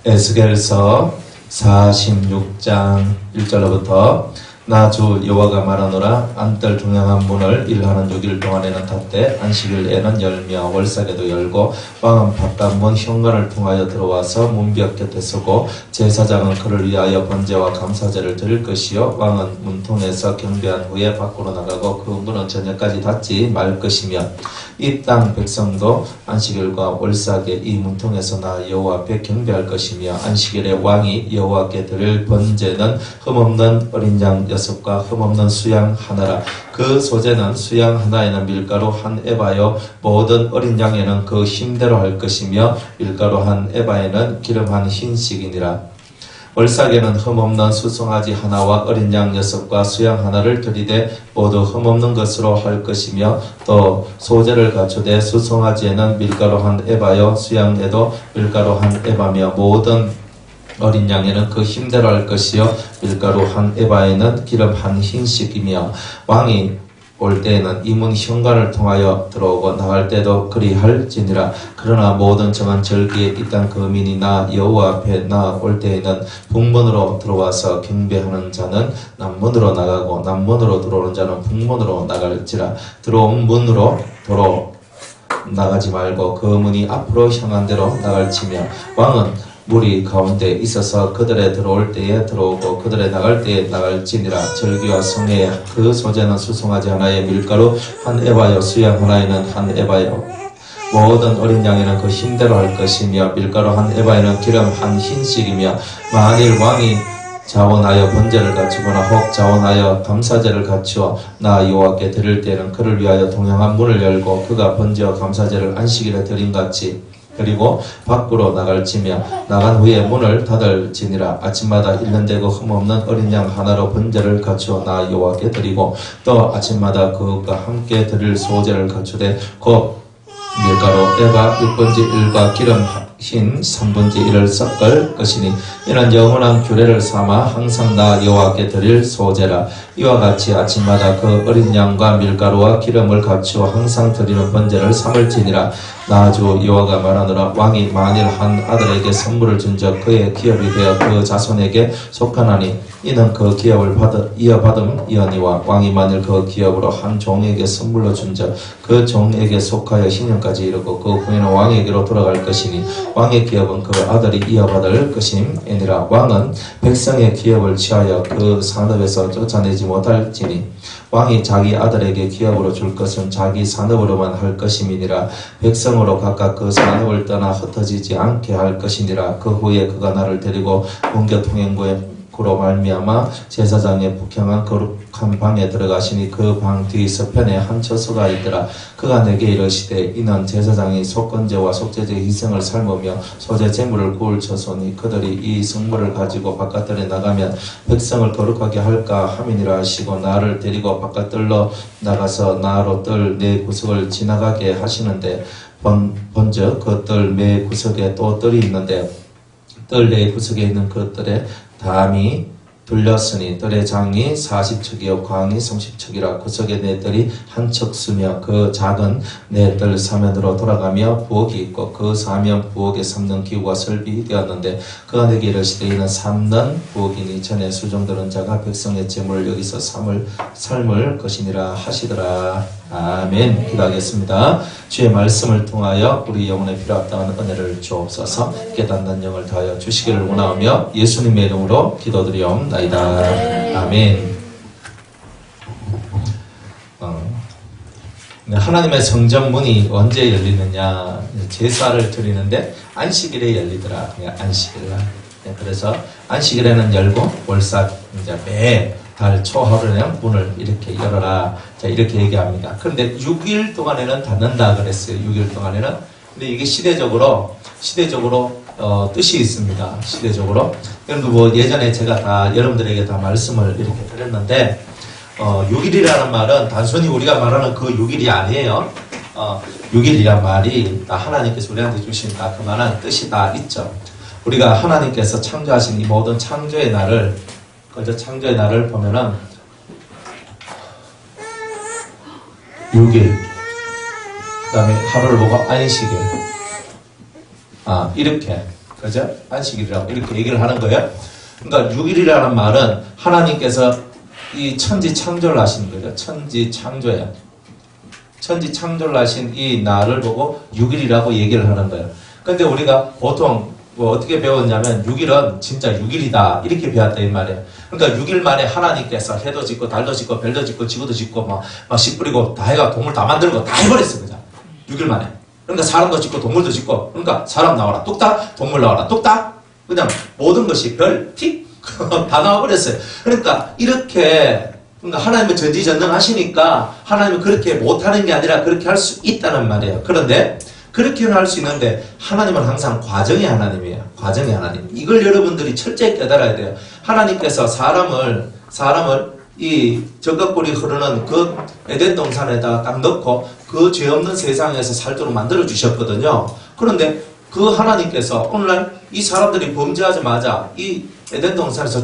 에스겔서 46장 1절로부터 나 주 여호와가 말하노라. 안뜰 중앙한 문을 일하는 6일 동안에는 닫되 안식일에는 열며 월삭에도 열고 왕은 바깥 문 현관을 통하여 들어와서 문벽 곁에 서고 제사장은 그를 위하여 번제와 감사제를 드릴 것이요 왕은 문통에서 경배한 후에 밖으로 나가고 그 문은 저녁까지 닫지 말 것이며 이 땅 백성도 안식일과 월삭에 이 문통에서 나 여호와 앞에 경배할 것이며 안식일에 왕이 여호와께 드릴 번제는 흠없는 어린 양 6과 흠없는 수양 하나라. 그 소재는 수양 하나에는 밀가루 한 에바요 모든 어린 양에는 그 힘대로 할 것이며 밀가루 한 에바에는 기름 한 흰씩이니라. 월삭에는 흠없는 수송아지 하나와 어린 양 6과 수양 하나를 드리되 모두 흠없는 것으로 할 것이며 또 소재를 갖추되 수송아지에는 밀가루 한 에바요 수양에도 밀가루 한 에바며 모든 어린 양에는 그 힘대로 할 것이요 밀가루 한 에바에는 기름 한 흰씩이며 왕이 올 때에는 이 문 현관을 통하여 들어오고 나갈 때도 그리할지니라. 그러나 모든 정한 절기에 이 땅 거민이 나 여호와 앞에 나 올 때에는 북문으로 들어와서 경배하는 자는 남문으로 나가고 남문으로 들어오는 자는 북문으로 나갈지라. 들어온 문으로 도로 나가지 말고 그 문이 앞으로 향한 대로 나갈지며 왕은 물이 가운데 있어서 그들의 들어올 때에 들어오고 그들의 나갈 때에 나갈지니라. 절기와 성회에 그 소재는 수송아지 하나에 밀가루 한 에바요 수양 하나에는 한 에바요 모든 어린 양에는 그 힘대로 할 것이며 밀가루 한 에바에는 기름 한 흰씩이며 만일 왕이 자원하여 번제를 갖추거나 혹 자원하여 감사제를 갖추어 나 여호와께 드릴 때에는 그를 위하여 동양한 문을 열고 그가 번제와 감사제를 안식일에 드림같이 그리고 밖으로 나갈지며 나간 후에 문을 닫을지니라. 아침마다 1년되고 흠없는 어린 양 하나로 번제를 갖추어 나 여호와께 드리고 또 아침마다 그것과 함께 드릴 소제를 갖추되 곧 밀가루 에바 6분의 1과 기름 흰 3분의 1을 섞을 것이니 이는 영원한 규례를 삼아 항상 나 여호와께 드릴 소제라. 이와 같이 아침마다 그 어린 양과 밀가루와 기름을 갖추어 항상 드리는 번제를 삼을지니라. 나 주 여호와가 말하노라. 왕이 만일 한 아들에게 선물을 준적 그의 기업이 되어 그 자손에게 속하나니 이는 그 기업을 이어받음이니와 왕이 만일 그 기업으로 한 종에게 선물로 준적 그 종에게 속하여 신년까지 이르고 그 후에는 왕에게로 돌아갈 것이니 왕의 기업은 그 아들이 이어받을 것임이니라. 왕은 백성의 기업을 취하여 그 산업에서 쫓아내지 못할지니 왕이 자기 아들에게 기업으로 줄 것은 자기 산업으로만 할 것임이니라. 백성으로 각각 그 산업을 떠나 흩어지지 않게 할 것이니라. 그 후에 그가 나를 데리고 문교 통행구로 말미암아 제사장의 북향한 거룩한 방에 들어가시니 그 방 뒤 서편에 한 처소가 있더라. 그가 내게 이르시되 이는 제사장이 속건제와 속죄제 희생을 삶으며 소제 제물을 구울 처소니 그들이 이 성물을 가지고 바깥들에 나가면 백성을 거룩하게 할까 함이니라 하시고 나를 데리고 바깥들로 나가서 나로 뜰 네 구석을 지나가게 하시는데 번쩍 그 뜰 매 구석에 또 뜰이 있는데 뜰 네 구석에 있는 그 뜰에 담이 둘렸으니 뜰의 장이 40척이요 광이 30척이라. 구석에 네 뜰이 한 척 쓰며 그 작은 네 뜰 사면으로 돌아가며 부엌이 있고 그 사면 부엌에 삶는 기구가 설비되었는데 그가 내게 이르시되 이는 삶는 부엌이니 전에 수종들은 자가 백성의 재물을 여기서 삶을 것이니라 하시더라. 아멘. 기도하겠습니다. 주의 말씀을 통하여 우리 영혼에 필요합당한 은혜를 주옵소서. 깨닫는 영을 다하여 주시기를 원하오며 예수님의 이름으로 기도드리옵나이다. 아멘. 하나님의 성전문이 언제 열리느냐? 제사를 드리는데 안식일에 열리더라. 안식일날. 그래서 안식일에는 열고 월삭 이제 매 달 초하루에는 문을 이렇게 열어라. 자, 이렇게 얘기합니다. 그런데 6일 동안에는 닫는다 그랬어요. 6일 동안에는. 근데 이게 시대적으로 뜻이 있습니다. 시대적으로. 여러분들 뭐 예전에 제가 다 여러분들에게 다 말씀을 이렇게 드렸는데 6일이라는 말은 단순히 우리가 말하는 그 6일이 아니에요. 6일이란 말이 다 하나님께서 우리한테 주신 다 그만한 뜻이 다 있죠. 우리가 하나님께서 창조하신 이 모든 창조의 날을 창조의 날을 보면은 6일 그 다음에 하루를 보고 안식일 이렇게 그죠? 안식일이라고 이렇게 얘기를 하는 거예요. 그러니까 6일이라는 말은 하나님께서 이 천지 창조를 하신 거죠. 천지 창조예요. 천지 창조를 하신 이 날을 보고 6일이라고 얘기를 하는 거예요. 근데 우리가 보통 뭐 어떻게 배웠냐면 6일은 진짜 6일이다 이렇게 배웠다 이 말이에요. 그러니까 6일 만에 하나님께서 해도 짓고 달도 짓고 별도 짓고 지구도 짓고 씨 뿌리고 다 해가 동물 다 만들고 다 해버렸어 그냥 6일 만에. 그러니까 사람도 짓고 동물도 짓고 그러니까 사람 나와라 뚝딱 동물 나와라 뚝딱 그냥 모든 것이 별 틱 다 나와버렸어요. 그러니까 이렇게 그러니까 하나님은 전지전능하시니까 하나님은 그렇게 못하는 게 아니라 그렇게 할 수 있다는 말이에요. 그런데 그렇게는 할 수 있는데 하나님은 항상 과정의 하나님이에요. 과정의 하나님. 이걸 여러분들이 철저히 깨달아야 돼요. 하나님께서 사람을 이 적각골이 흐르는 그 에덴 동산에다가 딱 넣고 그 죄 없는 세상에서 살도록 만들어 주셨거든요. 그런데 그 하나님께서 오늘날 이 사람들이 범죄하자마자 이 에덴 동산에서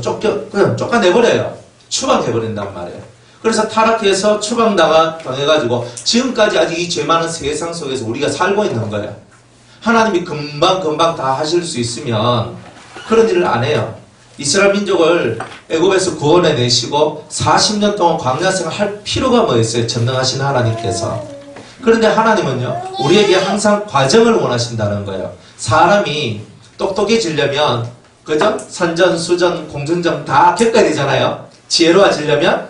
그냥 쫓아내버려요. 추방해버린단 말이에요. 그래서 타락해서 추방당해가지고 지금까지 아직 이 죄 많은 세상 속에서 우리가 살고 있는 거예요. 하나님이 금방 다 하실 수 있으면 그런 일을 안 해요. 이스라엘 민족을 애굽에서 구원해 내시고 40년 동안 광야 생활 할 필요가 뭐 있어요? 전능하신 하나님께서. 그런데 하나님은요, 우리에게 항상 과정을 원하신다는 거예요. 사람이 똑똑해지려면, 그죠? 선전, 수전, 공전정 다 겪어야 되잖아요. 지혜로워지려면,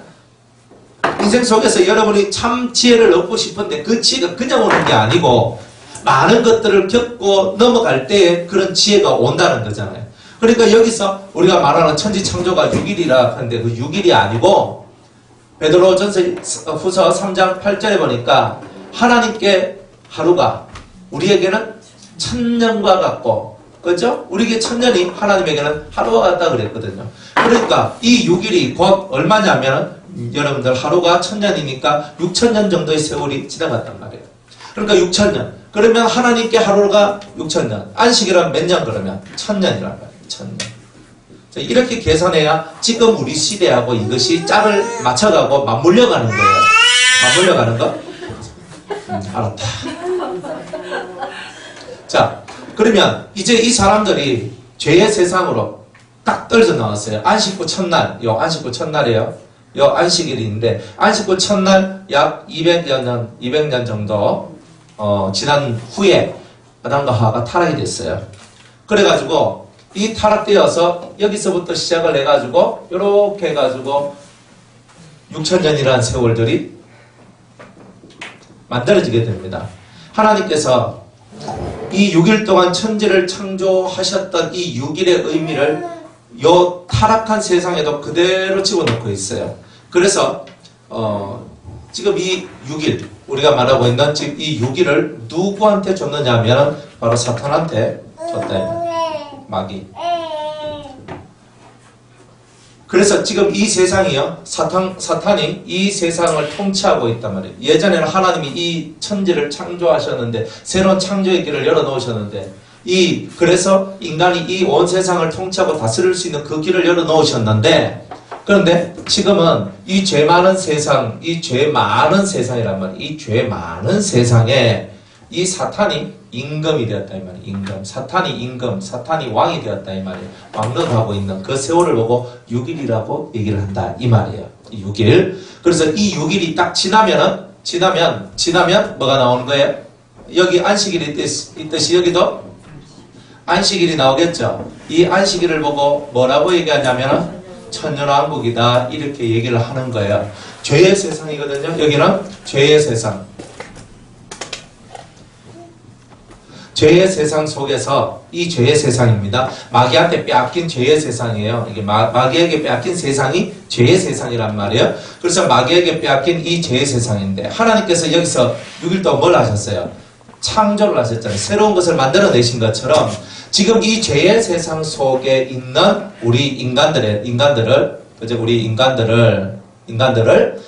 인생 속에서 여러분이 참 지혜를 얻고 싶은데 그 지혜가 그냥 오는 게 아니고, 많은 것들을 겪고 넘어갈 때에 그런 지혜가 온다는 거잖아요. 그러니까 여기서 우리가 말하는 천지창조가 6일이라 하는데 그 6일이 아니고, 베드로전서 후서 3장 8절에 보니까, 하나님께 하루가 우리에게는 천년과 같고, 그렇죠? 우리에게 천년이 하나님에게는 하루와 같다 그랬거든요. 그러니까 이 6일이 곧 얼마냐면 여러분들 하루가 천년이니까 6천년 정도의 세월이 지나갔단 말이에요. 그러니까 6천년. 그러면 하나님께 하루가 6천년. 안식이란 몇 년 그러면? 천년이란 말이에요. 천년. 이렇게 계산해야 지금 우리 시대하고 이것이 짝을 맞춰가고 맞물려 가는 거예요. 맞물려 가는 거? 알았다. 자, 그러면 이제 이 사람들이 죄의 세상으로 딱 떨어져 나왔어요. 안식구 첫날, 요 안식구 첫날이에요. 요 안식일인데 안식구 첫날 약 200년 정도 지난 후에 아담과 하와가 타락이 됐어요. 그래가지고 이 타락되어서 여기서부터 시작을 해가지고 요렇게 해가지고 6천년이라는 세월들이 만들어지게 됩니다. 하나님께서 이 6일 동안 천지를 창조하셨던 이 6일의 의미를 요 타락한 세상에도 그대로 집어넣고 있어요. 그래서 지금 이 6일 우리가 말하고 있는 지금 이 6일을 누구한테 줬느냐 하면 바로 사탄한테 줬다. 마귀. 그래서 지금 이 세상이요, 사탄이 이 세상을 통치하고 있단 말이에요. 예전에는 하나님이 이 천지를 창조하셨는데, 새로운 창조의 길을 열어놓으셨는데, 그래서 인간이 이 온 세상을 통치하고 다스릴 수 있는 그 길을 열어놓으셨는데, 그런데 지금은 이 죄 많은 세상, 이 죄 많은 세상이란 말이에요. 이 죄 많은 세상에 이 사탄이 임금이 되었다 이 말이에요. 임금. 사탄이 임금, 사탄이 왕이 되었다 이 말이에요. 왕노하고 있는 그 세월을 보고 6일이라고 얘기를 한다 이 말이에요. 6일. 그래서 이 6일이 딱 지나면 뭐가 나오는 거예요? 여기 안식일이 있듯이 여기도 안식일이 나오겠죠. 이 안식일을 보고 뭐라고 얘기하냐면 천년왕국이다 이렇게 얘기를 하는 거예요. 죄의 세상이거든요. 여기는 죄의 세상. 죄의 세상 속에서 이 죄의 세상입니다. 마귀한테 빼앗긴 죄의 세상이에요. 이게 마귀에게 빼앗긴 세상이 죄의 세상이란 말이에요. 그래서 마귀에게 빼앗긴 이 죄의 세상인데 하나님께서 여기서 6일 동안 뭘 하셨어요? 창조를 하셨잖아요. 새로운 것을 만들어내신 것처럼 지금 이 죄의 세상 속에 있는 우리 인간들을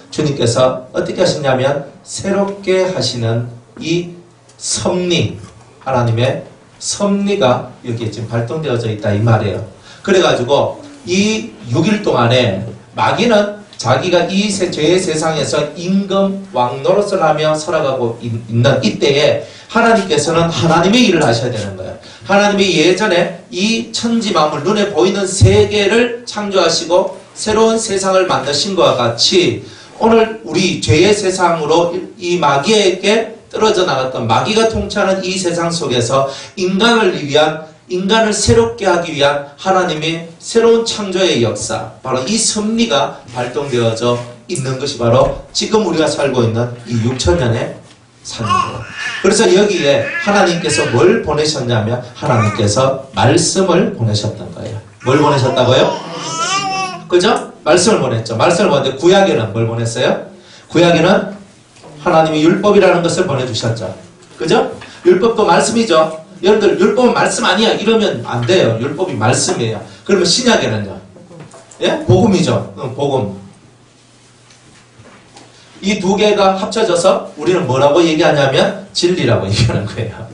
주님께서 어떻게 하시냐면 새롭게 하시는 이 섭리, 하나님의 섭리가 여기에 지금 발동되어져 있다 이 말이에요. 그래가지고 이 6일 동안에 마귀는 자기가 이 죄의 세상에서 임금 왕노릇을 하며 살아가고 있는 이때에 하나님께서는 하나님의 일을 하셔야 되는 거예요. 하나님이 예전에 이 천지 만물 눈에 보이는 세계를 창조하시고 새로운 세상을 만드신 것과 같이 오늘 우리 죄의 세상으로 이 마귀에게 떨어져 나갔던 마귀가 통치하는 이 세상 속에서 인간을 새롭게 하기 위한 하나님의 새로운 창조의 역사, 바로 이 섭리가 발동되어져 있는 것이 바로 지금 우리가 살고 있는 이 6천년의 삶입니다. 그래서 여기에 하나님께서 뭘 보내셨냐면 하나님께서 말씀을 보내셨던 거예요. 뭘 보내셨다고요? 그죠? 말씀을 보냈죠. 말씀을 보냈는데 구약에는 뭘 보냈어요? 구약에는 하나님이 율법이라는 것을 보내주셨죠. 그죠? 율법도 말씀이죠. 여러분들 율법은 말씀 아니야 이러면 안 돼요. 율법이 말씀이에요. 그러면 신약에는요? 예? 복음이죠. 복음. 이 두 개가 합쳐져서 우리는 뭐라고 얘기하냐면 진리라고 얘기하는 거예요.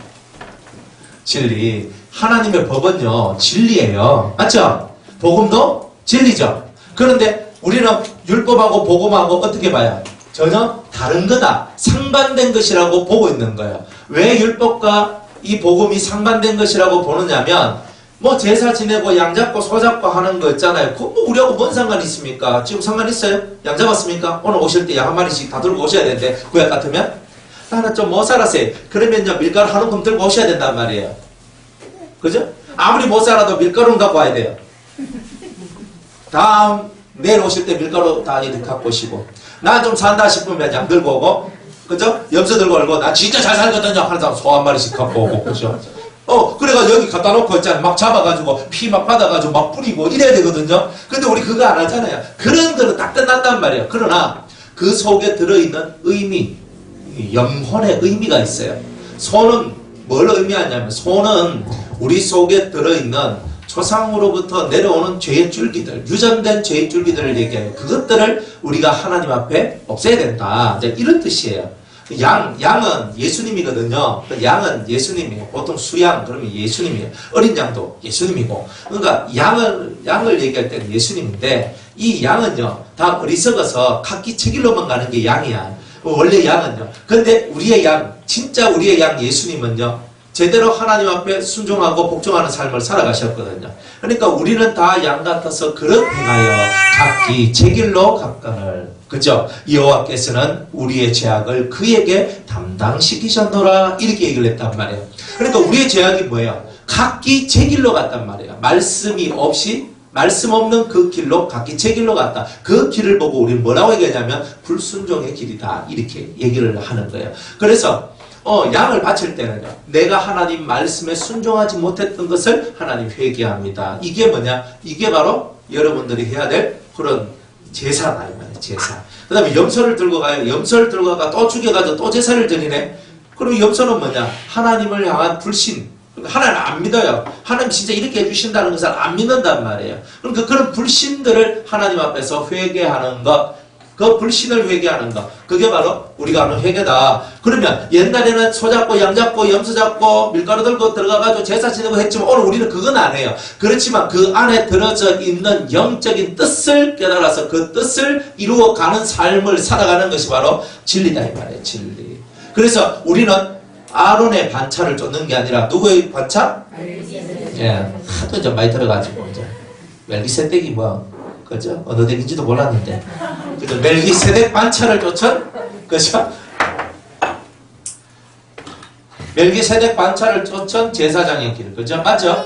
진리. 하나님의 법은요 진리예요. 맞죠? 복음도 진리죠. 그런데 우리는 율법하고 복음하고 어떻게 봐요? 전혀 다른 거다. 상반된 것이라고 보고 있는 거예요. 왜 율법과 이 복음이 상반된 것이라고 보느냐면 뭐 제사 지내고 양 잡고 소 잡고 하는 거 있잖아요. 그거 뭐 우리하고 뭔 상관이 있습니까? 지금 상관 있어요? 양 잡았습니까? 오늘 오실 때 양 한 마리씩 다 들고 오셔야 되는데 구약 같으면 나는 좀 못 살았어요. 그러면요 밀가루 한 움큼 들고 오셔야 된단 말이에요. 그죠? 아무리 못 살아도 밀가루는 갖고 와야 돼요. 다음 내일 오실 때 밀가루 다 이렇게 갖고 오시고 나 좀 산다 싶으면 양 들고 오고 그죠? 염소 들고 오고 나 진짜 잘 살거든요 하는 사람 소 한 마리씩 갖고 오고 그죠? 그래가 여기 갖다 놓고 있잖아. 막 잡아가지고 피 막 받아가지고 막 뿌리고 이래야 되거든요. 근데 우리 그거 안 하잖아요. 그런 거는 딱 끝난단 말이에요. 그러나 그 속에 들어있는 의미, 영혼의 의미가 있어요. 소는 뭘 의미하냐면 소는 우리 속에 들어있는 조상으로부터 내려오는 죄의 줄기들, 유전된 죄의 줄기들을 얘기해요. 그것들을 우리가 하나님 앞에 없애야 된다. 이제 이런 뜻이에요. 양은 예수님이거든요. 양은 예수님이에요. 보통 수양 그러면 예수님이에요. 어린 양도 예수님이고. 그러니까 양을 얘기할 때는 예수님인데 이 양은요 다 어리석어서 각기 제 길로만 가는 게 양이야. 원래 양은요. 근데 우리의 양, 진짜 우리의 양 예수님은요 제대로 하나님 앞에 순종하고 복종하는 삶을 살아가셨거든요. 그러니까 우리는 다 양 같아서 그릇 행하여 각기 제 길로 갔거늘. 그죠? 여호와께서는 우리의 죄악을 그에게 담당시키셨노라 이렇게 얘기를 했단 말이에요. 그러니까 우리의 죄악이 뭐예요? 각기 제 길로 갔단 말이에요. 말씀이 없이 말씀 없는 그 길로 각기 제 길로 갔다. 그 길을 보고 우리는 뭐라고 얘기하냐면 불순종의 길이다 이렇게 얘기를 하는 거예요. 그래서 양을 바칠 때는요 내가 하나님 말씀에 순종하지 못했던 것을 하나님 회개합니다. 이게 뭐냐? 이게 바로 여러분들이 해야 될 그런 제사다 이 말이에요. 제사. 그 다음에 염소를 들고 가요. 염소를 들고 가가 또 죽여가지고 또 제사를 드리네. 그럼 염소는 뭐냐? 하나님을 향한 불신. 하나님 안 믿어요. 하나님 진짜 이렇게 해주신다는 것을 안 믿는단 말이에요. 그러니까 그런 불신들을 하나님 앞에서 회개하는 것, 그 불신을 회개하는 것, 그게 바로 우리가 하는 회개다. 그러면 옛날에는 소 잡고 양 잡고 염소 잡고 밀가루 들고 들어가가지고 제사 지내고 했지만 오늘 우리는 그건 안 해요. 그렇지만 그 안에 들어져 있는 영적인 뜻을 깨달아서 그 뜻을 이루어가는 삶을 살아가는 것이 바로 진리다 이 말이에요. 진리. 그래서 우리는 아론의 반차를 쫓는 게 아니라 누구의 반차? 예, 하도 좀 많이 들어가지고 이제 멜기세덱이 뭐 그죠? 어느 덱인지도 몰랐는데 그죠? 멜기세덱 반차를 쫓은 그죠? 멜기세덱 반차를 쫓은 제사장의 길 그죠? 맞죠?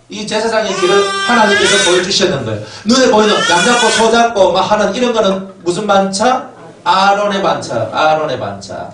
이 제사장의 길을 하나님께서 보여주셨는 거예요. 눈에 보이는 양 잡고 소 잡고 막 하는 이런 거는 무슨 반차? 아론의 반차. 아론의 반차.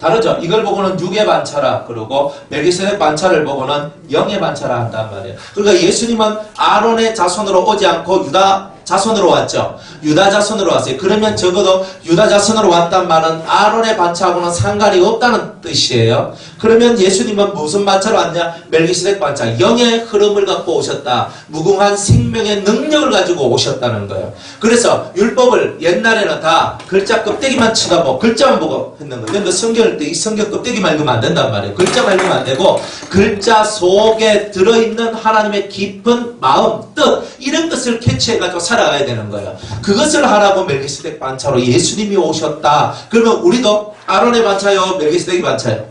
다르죠? 이걸 보고는 육의 반차라 그러고 멜기세덱 반차를 보고는 영의 반차라 한단 말이에요. 그러니까 예수님은 아론의 자손으로 오지 않고 유다 자손으로 왔죠. 유다 자손으로 왔어요. 그러면 적어도 유다 자손으로 왔단 말은 아론의 반차하고는 상관이 없다는 뜻이에요. 그러면 예수님은 무슨 반차로 왔냐? 멜기세덱 반차. 영의 흐름을 갖고 오셨다. 무궁한 생명의 능력을 가지고 오셨다는 거예요. 그래서 율법을 옛날에는 다 글자 껍데기만 쳐다보고 글자만 보고 했는 거예요. 그런데 성경을 때 이 성경 껍데기만 읽으면 안 된단 말이에요. 글자만 읽으면 안 되고 글자 속에 들어있는 하나님의 깊은 마음, 뜻 이런 것을 캐치해가지고 살아가야 되는 거예요. 그것을 하라고 멜기세덱 반차로 예수님이 오셨다. 그러면 우리도 아론의 반차요, 멜기세덱이 반차요?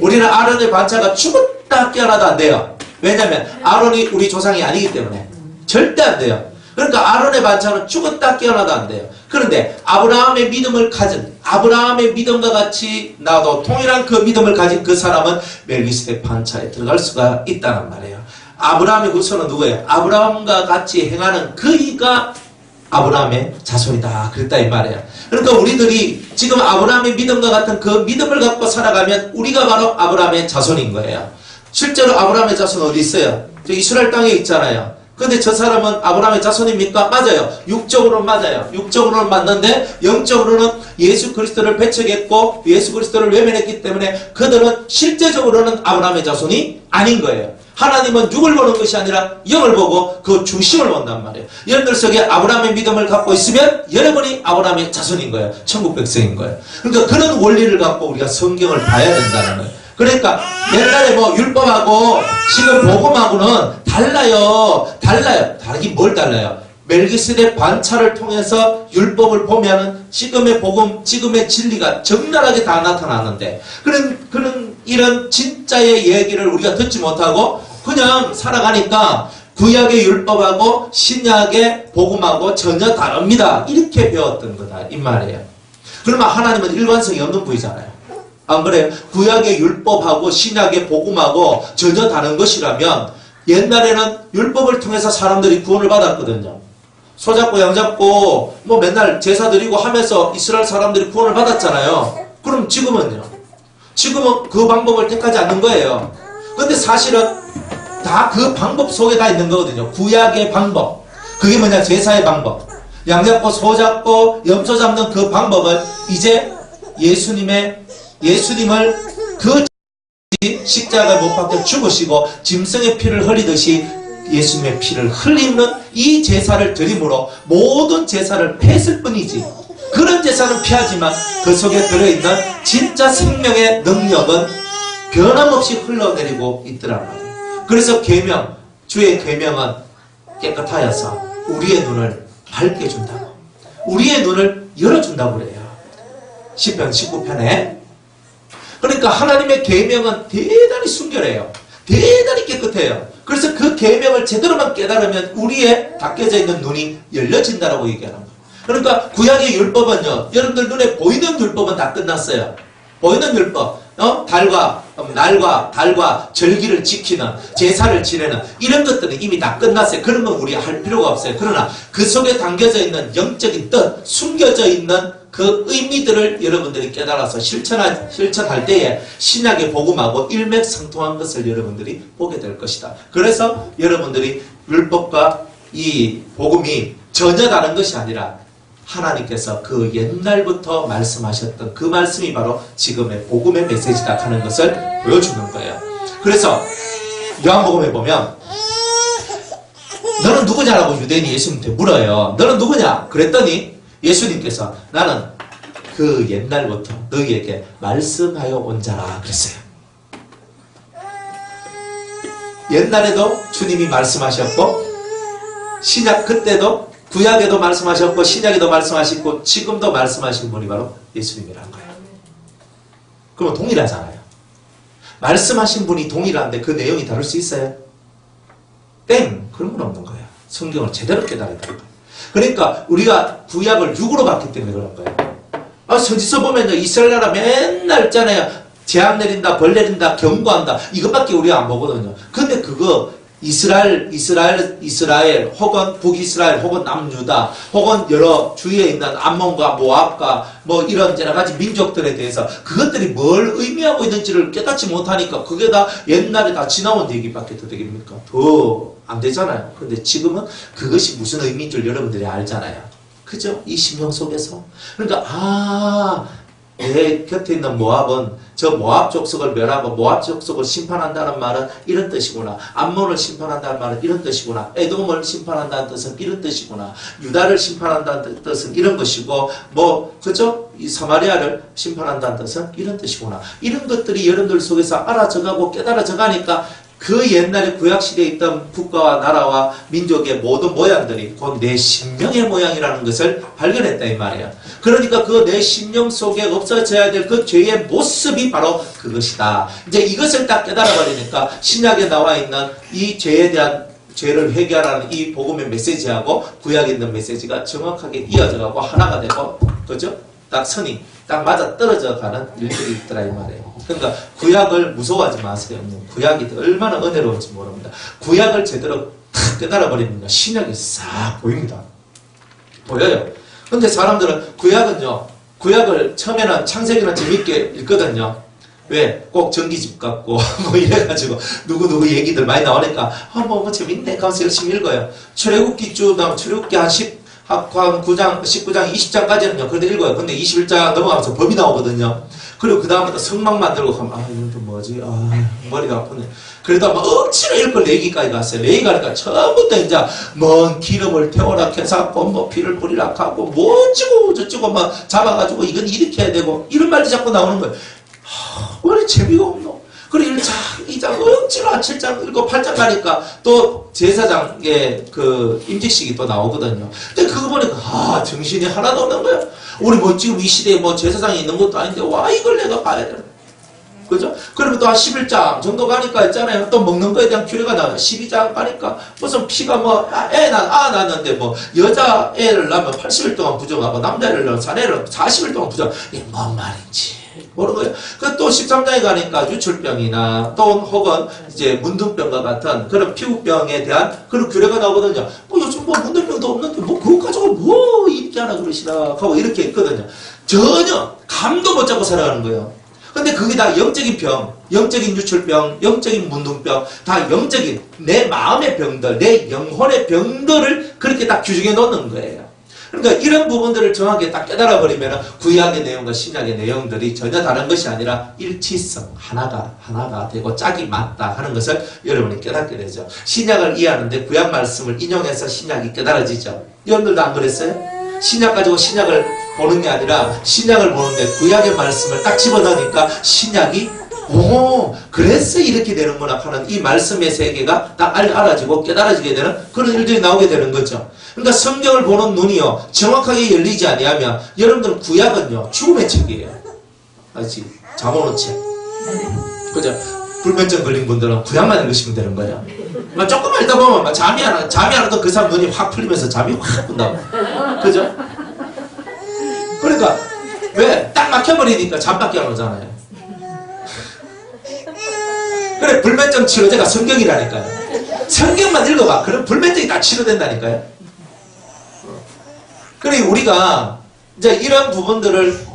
우리는 아론의 반차가 죽었다 깨어나도 안 돼요. 왜냐하면 아론이 우리 조상이 아니기 때문에 절대 안 돼요. 그러니까 아론의 반차는 죽었다 깨어나도 안 돼요. 그런데 아브라함의 믿음을 가진, 아브라함의 믿음과 같이 나도 동일한 그 믿음을 가진 그 사람은 멜기세덱 반차에 들어갈 수가 있다는 말이에요. 아브라함의 후손은 누구예요? 아브라함과 같이 행하는 그이가 아브라함의 자손이다. 그랬다 이 말이에요. 그러니까 우리들이 지금 아브라함의 믿음과 같은 그 믿음을 갖고 살아가면 우리가 바로 아브라함의 자손인 거예요. 실제로 아브라함의 자손 어디 있어요? 저 이스라엘 땅에 있잖아요. 근데 저 사람은 아브라함의 자손입니까? 맞아요. 육적으로는 맞아요. 육적으로는 맞는데 영적으로는 예수 그리스도를 배척했고 예수 그리스도를 외면했기 때문에 그들은 실제적으로는 아브라함의 자손이 아닌 거예요. 하나님은 육을 보는 것이 아니라 영을 보고 그 중심을 본단 말이에요. 여러분들 속에 아브라함의 믿음을 갖고 있으면 여러분이 아브라함의 자손인 거예요. 천국 백성인 거예요. 그러니까 그런 원리를 갖고 우리가 성경을 봐야 된다는 거예요. 그러니까 옛날에 뭐 율법하고 지금 복음하고는 달라요. 다르긴 뭘 달라요? 멜기세덱 반차를 통해서 율법을 보면은 지금의 복음, 지금의 진리가 적나라하게 다 나타나는데 이런 진짜의 얘기를 우리가 듣지 못하고 그냥 살아가니까 구약의 율법하고 신약의 복음하고 전혀 다릅니다. 이렇게 배웠던 거다 이 말이에요. 그러면 하나님은 일관성이 없는 분이잖아요. 안 그래요? 구약의 율법하고 신약의 복음하고 전혀 다른 것이라면 옛날에는 율법을 통해서 사람들이 구원을 받았거든요. 소잡고 양잡고 뭐 맨날 제사 드리고 하면서 이스라엘 사람들이 구원을 받았잖아요. 그럼 지금은요? 지금은 그 방법을 택하지 않는 거예요. 근데 사실은 다 그 방법 속에 다 있는 거거든요. 구약의 방법. 그게 뭐냐? 제사의 방법. 양 잡고 소 잡고 염소 잡는 그 방법을 이제 예수님을 그 십자가에 못 박혀 죽으시고 짐승의 피를 흘리듯이 예수님의 피를 흘리는 이 제사를 드림으로 모든 제사를 폐했을 뿐이지. 그런 제사는 피하지만 그 속에 들어있는 진짜 생명의 능력은 변함없이 흘러내리고 있더란 말이에요. 그래서 계명, 주의 계명은 깨끗하여서 우리의 눈을 밝게 준다고, 우리의 눈을 열어준다고 그래요. 시편 19편에. 그러니까 하나님의 계명은 대단히 순결해요. 대단히 깨끗해요. 그래서 그 계명을 제대로만 깨달으면 우리의 닫혀져 있는 눈이 열려진다라고 얘기하는 거예요. 그러니까 구약의 율법은요, 여러분들 눈에 보이는 율법은 다 끝났어요. 보이는 율법, 날과 달과 절기를 지키는, 제사를 지내는 이런 것들은 이미 다 끝났어요. 그런 건 우리 할 필요가 없어요. 그러나 그 속에 담겨져 있는 영적인 뜻, 숨겨져 있는 그 의미들을 여러분들이 깨달아서 실천할 때에 신약의 복음하고 일맥상통한 것을 여러분들이 보게 될 것이다. 그래서 여러분들이 율법과 이 복음이 전혀 다른 것이 아니라 하나님께서 그 옛날부터 말씀하셨던 그 말씀이 바로 지금의 복음의 메시지다 하는 것을 보여주는 거예요. 그래서 요한복음에 보면 너는 누구냐라고 유대인이 예수님한테 물어요. 너는 누구냐? 그랬더니 예수님께서 나는 그 옛날부터 너희에게 말씀하여 온 자라 그랬어요. 옛날에도 주님이 말씀하셨고 신약 그때도 구약에도 말씀하셨고 신약에도 말씀하시고 지금도 말씀하신 분이 바로 예수님이라는 거예요. 그러면 동일하잖아요. 말씀하신 분이 동일한데 그 내용이 다를 수 있어요? 땡! 그런 건 없는 거예요. 성경을 제대로 깨달아야 되는 거예요. 그러니까 우리가 구약을 육으로 봤기 때문에 그런 거예요. 선지서 보면요, 이스라엘 나라 맨날 있잖아요. 재앙 내린다, 벌 내린다, 경고한다. 이것밖에 우리가 안 보거든요. 근데 그거 이스라엘 혹은 북이스라엘 혹은 남유다 혹은 여러 주위에 있는 암몬과 모압과 뭐 이런 여러 가지 민족들에 대해서 그것들이 뭘 의미하고 있는지를 깨닫지 못하니까 그게 다 옛날에 다 지나온 얘기밖에 더 되겠습니까? 더 안 되잖아요. 근데 지금은 그것이 무슨 의미인 줄 여러분들이 알잖아요. 그죠? 이 심령 속에서. 그러니까 내 곁에 있는 모압은 저 모압 족속을 멸하고 모압 족속을 심판한다는 말은 이런 뜻이구나. 암몬을 심판한다는 말은 이런 뜻이구나. 에돔을 심판한다는 뜻은 이런 뜻이구나. 유다를 심판한다는 뜻은 이런 것이고 그죠? 이 사마리아를 심판한다는 뜻은 이런 뜻이구나. 이런 것들이 여러분들 속에서 알아져가고 깨달아져가니까 그 옛날에 구약시대에 있던 국가와 나라와 민족의 모든 모양들이 곧 내 심령의 모양이라는 것을 발견했다 이 말이에요. 그러니까 그 내 심령 속에 없어져야 될 그 죄의 모습이 바로 그것이다. 이제 이것을 딱 깨달아 버리니까 신약에 나와 있는 이 죄에 대한 죄를 회개하라는 이 복음의 메시지하고 구약에 있는 메시지가 정확하게 이어져가고 하나가 되고, 그죠? 딱 선이 딱 맞아 떨어져 가는 일들이 있더라 이 말이에요. 그러니까 구약을 무서워하지 마세요. 구약이 얼마나 은혜로운지 모릅니다. 구약을 제대로 탁 깨달아 버리면 신약이 싹 보입니다. 보여요. 근데 사람들은 구약을 처음에는 창세기는 재밌게 읽거든요. 왜? 꼭 전기집 같고 뭐 이래가지고 누구누구 얘기들 많이 나오니까 뭐 재밌네 하면서 열심히 읽어요. 출애굽기 출애굽기 한 9장, 19장, 20장까지는요. 그런데 읽어요. 근데 21장 넘어가면서 법이 나오거든요. 그리고 그 다음부터 성막 만들고 가면 이건 또 뭐지? 머리가 아프네. 그러다 막 억지로 읽고 레위기까지 갔어요. 레위기 가니까 처음부터 이제 먼 기름을 태워라 해서 뭐 피를 뿌리라 하고 뭐 어쩌고 저쩌고 막 잡아가지고 이건 이렇게 해야 되고 이런 말도 자꾸 나오는 거예요. 왜 재미가 없노? 그리고 1장, 2장 억지로 7장 읽고 8장 가니까 또 제사장의 그 임직식이 또 나오거든요. 근데 그거 보니까 정신이 하나도 없는 거야. 우리 뭐 지금 이 시대에 뭐 제사장이 있는 것도 아닌데 와 이걸 내가 봐야 되나? 그죠? 그러면 또 한 11장 정도 가니까 있잖아요. 또 먹는 거에 대한 규례가 나와요. 12장 가니까 무슨 피가 뭐 낳았는데 뭐 여자 애를 낳으면 80일 동안 부정하고 남자애를 낳으면 사내를 40일 동안 부정하고 이게 뭔 말인지 모르는 거예요. 그 또 13장에 가니까 유출병이나 또 혹은 이제 문둥병과 같은 그런 피부병에 대한 그런 규례가 나오거든요. 뭐 요즘 뭐 문둥병도 없는데 뭐 그거 가지고 뭐 이렇게 하나 그러시나 하고 이렇게 있거든요. 전혀 감도 못 잡고 살아가는 거예요. 근데 그게 다 영적인 병, 영적인 유출병, 영적인 문둥병, 다 영적인 내 마음의 병들, 내 영혼의 병들을 그렇게 딱 규정해 놓는 거예요. 그러니까 이런 부분들을 정확하게 딱 깨달아 버리면 구약의 내용과 신약의 내용들이 전혀 다른 것이 아니라 일치성, 하나가 되고 짝이 맞다 하는 것을 여러분이 깨닫게 되죠. 신약을 이해하는데 구약 말씀을 인용해서 신약이 깨달아지죠. 여러분들도 안 그랬어요? 신약 가지고 신약을 보는 게 아니라 신약을 보는데 구약의 말씀을 딱 집어넣으니까 신약이 그래서 이렇게 되는구나 하는 이 말씀의 세계가 딱 알아지고 깨달아지게 되는 그런 일들이 나오게 되는 거죠. 그러니까 성경을 보는 눈이요 정확하게 열리지 아니하면 여러분들 구약은요 죽음의 책이에요. 알지? 잠 오는 책. 그죠? 불면증 걸린 분들은 구약만 읽으시면 되는 거예요. 조금만 읽다 보면 잠이 안 와도 그 사람 눈이 확 풀리면서 잠이 확 꾼다고. 그죠? 그러니까 왜? 딱 막혀버리니까 잠밖에 안 오잖아요. 그래 불면증 치료제가 성경이라니까요. 성경만 읽어봐. 그럼 불면증이 다 치료된다니까요. 그래 우리가 이제 이런 부분들을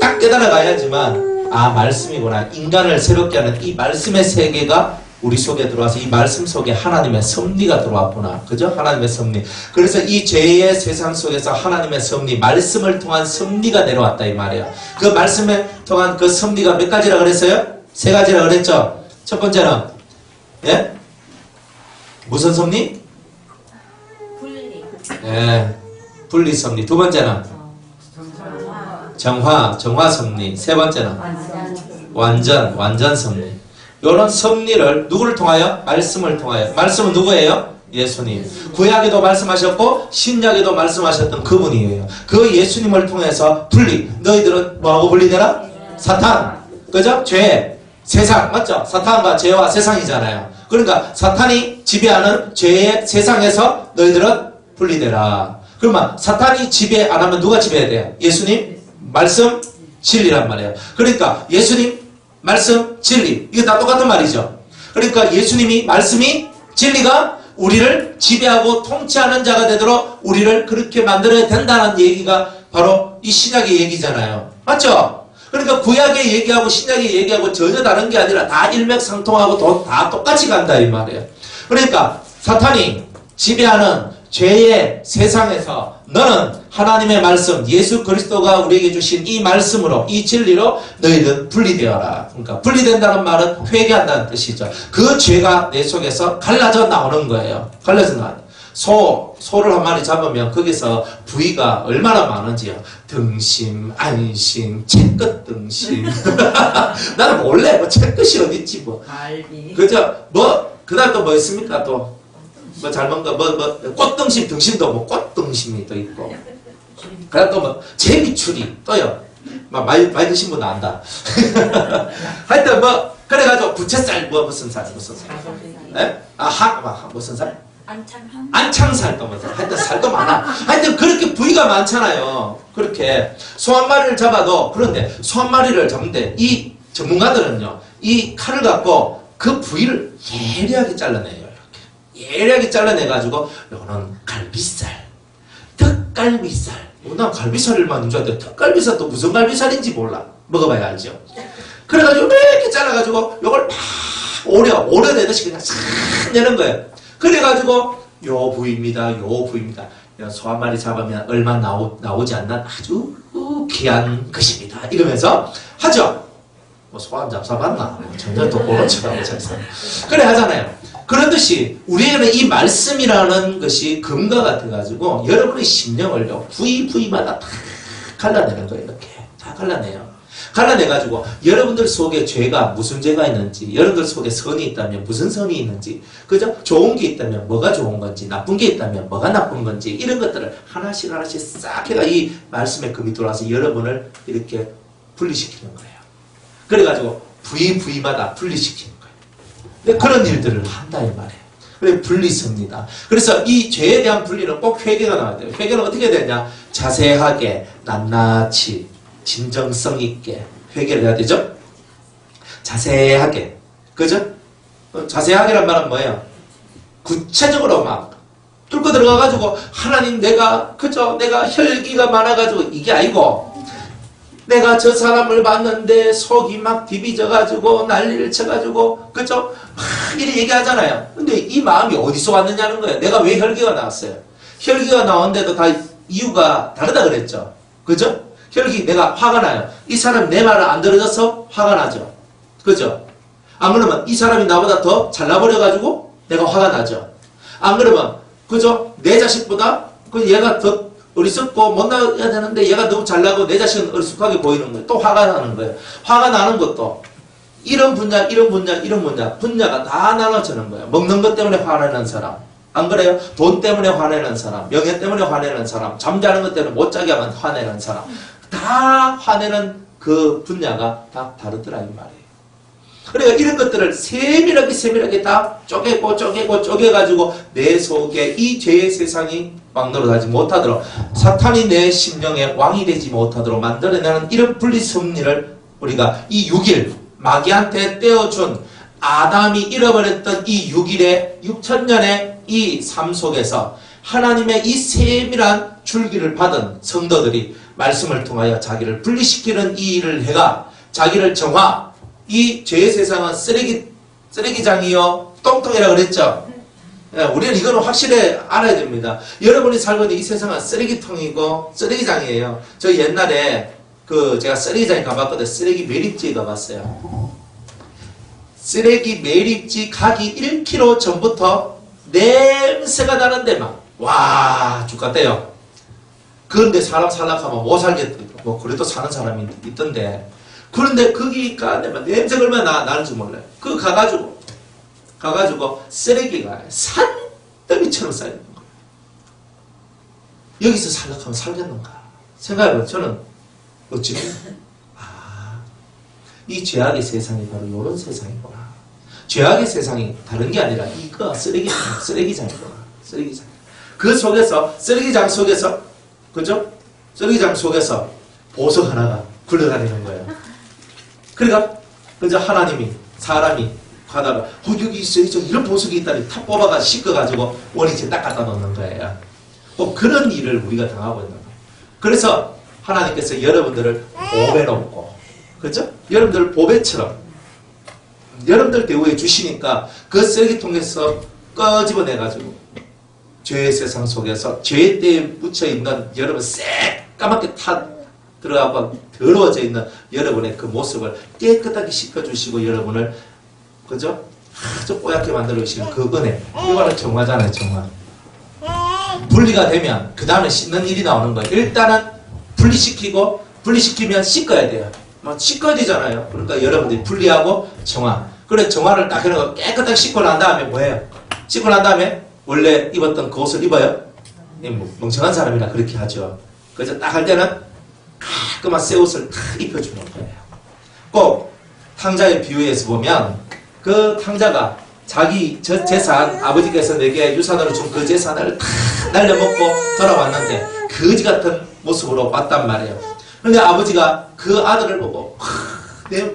딱 깨달아 가야지만 말씀이구나. 인간을 새롭게 하는 이 말씀의 세계가 우리 속에 들어와서 이 말씀 속에 하나님의 섭리가 들어왔구나. 그죠? 하나님의 섭리. 그래서 이 죄의 세상 속에서 하나님의 섭리, 말씀을 통한 섭리가 내려왔다 이 말이에요. 그 말씀을 통한 그 섭리가 몇 가지라 그랬어요? 3가지라 그랬죠? 첫 번째는 무슨 섭리? 분리. 분리 섭리. 두 번째는 정화 섭리. 세 번째는 완전 섭리. 이런 섭리를 누구를 통하여? 말씀을 통하여. 말씀은 누구예요? 예수님. 구약에도 말씀하셨고 신약에도 말씀하셨던 그분이에요. 그 예수님을 통해서 분리. 너희들은 뭐하고 분리되라? 사탄. 그죠? 죄. 세상. 맞죠? 사탄과 죄와 세상이잖아요. 그러니까 사탄이 지배하는 죄의 세상에서 너희들은 분리되라. 그러면 사탄이 지배 안 하면 누가 지배해야 돼요? 예수님, 말씀, 진리란 말이에요. 그러니까 예수님, 말씀, 진리. 이거 다 똑같은 말이죠. 그러니까 예수님이, 말씀이, 진리가 우리를 지배하고 통치하는 자가 되도록 우리를 그렇게 만들어야 된다는 얘기가 바로 이 신약의 얘기잖아요. 맞죠? 그러니까 구약의 얘기하고 신약의 얘기하고 전혀 다른 게 아니라 다 일맥상통하고 다 똑같이 간다 이 말이에요. 그러니까 사탄이 지배하는 죄의 세상에서 너는 하나님의 말씀, 예수 그리스도가 우리에게 주신 이 말씀으로, 이 진리로 너희들 분리되어라. 그러니까 분리된다는 말은 회개한다는 뜻이죠. 그 죄가 내 속에서 갈라져 나오는 거예요. 갈라져 나와요. 소를 한 마리 잡으면 거기서 부위가 얼마나 많은지요. 등심, 안심, 채끝 등심. 나는 몰래 뭐 채끝이 어딨지 뭐. 갈비. 그죠? 뭐 그다음 또 뭐 있습니까? 또 뭐 잘 먹는 거 꽃등심 등심도 뭐 꽃등심이 또 있고. 그다음 또 뭐 제비추리 또요. 많이 드신 분 안다. 하여튼 뭐 그래가지고 부채살 뭐 무슨 살. 예? 무슨 살? 안창한. 안창살도 뭐 하여튼 살도 많아. 하여튼 그렇게 부위가 많잖아요. 그렇게 소 한 마리를 잡아도 그런데 소 한 마리를 잡는데 이 전문가들은요 이 칼을 갖고 그 부위를 예리하게 잘라내요. 이렇게 예리하게 잘라내가지고 이거는 갈비살, 턱갈비살. 난 갈비살을 만든 줄 알았는데 턱갈비살 또 무슨 갈비살인지 몰라. 먹어봐야 알죠. 그래가지고 이렇게 잘라가지고 이걸 막 오려내듯이 그냥 싹 내는 거예요. 그래가지고 요 부위입니다. 요 부위입니다. 소 한 마리 잡으면 얼마 나오지 않는 아주 귀한 것입니다. 이러면서 하죠. 뭐 소 한 잡숴봤나? 전혀 또 그런 척하고 잘 그래 하잖아요. 그런 듯이 우리에게는 이 말씀이라는 것이 금과 같아가지고 여러분의 심령을요 부위마다 다 갈라내는 거예요. 이렇게 다 갈라내요. 갈라내가지고 여러분들 속에 죄가 무슨 죄가 있는지, 여러분들 속에 선이 있다면 무슨 선이 있는지, 그죠? 좋은 게 있다면 뭐가 좋은 건지, 나쁜 게 있다면 뭐가 나쁜 건지, 이런 것들을 하나씩 싹 해가 이 말씀의 금이 들어와서 여러분을 이렇게 분리시키는 거예요. 그래가지고 부위마다 분리시키는 거예요. 근데 그런 일들을 한다 이 말이에요. 그래 분리섭니다. 그래서 이 죄에 대한 분리는 꼭 회개가 나와야 돼요. 회개는 어떻게 되냐? 자세하게 낱낱이 진정성 있게 회개를 해야 되죠? 자세하게. 그죠? 자세하게란 말은 뭐예요? 구체적으로 막 뚫고 들어가가지고 하나님 내가 혈기가 많아가지고 이게 아니고 내가 저 사람을 봤는데 속이 막 디비져가지고 난리를 쳐가지고 그죠? 막 이렇게 얘기하잖아요. 근데 이 마음이 어디서 왔느냐는 거예요. 내가 왜 혈기가 나왔어요? 혈기가 나온데도 다 이유가 다르다 그랬죠. 그죠? 혈기 내가 화가 나요. 이 사람 내 말을 안 들어줘서 화가 나죠. 그죠? 안 그러면 이 사람이 나보다 더 잘나버려가지고 내가 화가 나죠. 안 그러면 그죠? 내 자식보다 얘가 더 어리석고 못나야 되는데 얘가 너무 잘나고 내 자식은 어리숙하게 보이는 거예요. 또 화가 나는 거예요. 화가 나는 것도 이런 분야가 다 나눠지는 거예요. 먹는 것 때문에 화내는 사람, 안 그래요? 돈 때문에 화내는 사람, 명예 때문에 화내는 사람, 잠자는 것 때문에 못 자게 하면 화내는 사람, 다 화내는 그 분야가 다 다르더라 이 말이에요. 그러니까 이런 것들을 세밀하게 다 쪼개가지고 내 속에 이 죄의 세상이 왕노릇하지 못하도록 사탄이 내 심령에 왕이 되지 못하도록 만들어내는 이런 분리섭리를 우리가 이 6일 마귀한테 떼어준 아담이 잃어버렸던 이 6일의 6천년의 이 삶 속에서 하나님의 이 세밀한 줄기를 받은 성도들이 말씀을 통하여 자기를 분리시키는 이 일을 해가 자기를 정화 이 죄의 세상은 쓰레기장이요 똥통이라 그랬죠. 우리는 이거는 확실히 알아야 됩니다. 여러분이 살고 있는 이 세상은 쓰레기통이고 쓰레기장이에요. 저 옛날에 제가 쓰레기장에 가봤거든요. 쓰레기 매립지에 가봤어요. 쓰레기 매립지 가기 1km 전부터 냄새가 나는데 와 죽겠대요. 그런데 사람 살락하면 못 살겠더라고. 뭐 그래도 사는 사람이 있던데. 그런데 거기가 냄새가 얼마나 나는지 몰라요. 그거 가가지고 쓰레기가 산더미처럼 쌓여있는 거예요. 여기서 살락하면 살겠는가? 생각해봐요. 저는 어찌 이 죄악의 세상이 바로 이런 세상이구나. 죄악의 세상이 다른 게 아니라 이거 쓰레기장이구나. 쓰레기장. 그 속에서 쓰레기장 속에서 그죠? 쓰레기장 속에서 보석 하나가 굴러다니는 거예요. 그러니까 그저 하나님이 사람이 가다가 여기 있어요. 이런 보석이 있다니 탁 뽑아가 씻어가지고 원위치에 딱 갖다 놓는 거예요. 꼭 그런 일을 우리가 당하고 있는 거예요. 그래서 하나님께서 여러분들을 보배 놓고 그죠? 여러분들을 보배처럼 여러분들 대우해 주시니까 그 쓰레기통에서 꺼집어내가지고 죄의 세상 속에서 죄의 때에 묻혀있는 여러분 새까맣게 들어가고 더러워져 있는 여러분의 그 모습을 깨끗하게 씻어주시고 여러분을 그죠? 아주 뽀얗게 만들어주시는 그 은혜. 이거는 정화잖아요. 정화. 분리가 되면 그 다음에 씻는 일이 나오는 거예요. 일단은 분리시키면 씻어야 돼요. 뭐 씻어야 되잖아요. 그러니까 여러분들이 분리하고 정화. 그래 정화를 딱 해놓고 깨끗하게 씻고 난 다음에 뭐해요? 씻고 난 다음에 원래 입었던 그 옷을 입어요. 뭐 멍청한 사람이라 그렇게 하죠. 그래서 딱 할 때는 깔끔한 새 옷을 탁 입혀주는 거예요. 꼭 탕자의 비유에서 보면 그 탕자가 자기 재산, 아버지께서 내게 유산으로 준 그 재산을 다 날려먹고 돌아왔는데 거지 같은 모습으로 왔단 말이에요. 그런데 아버지가 그 아들을 보고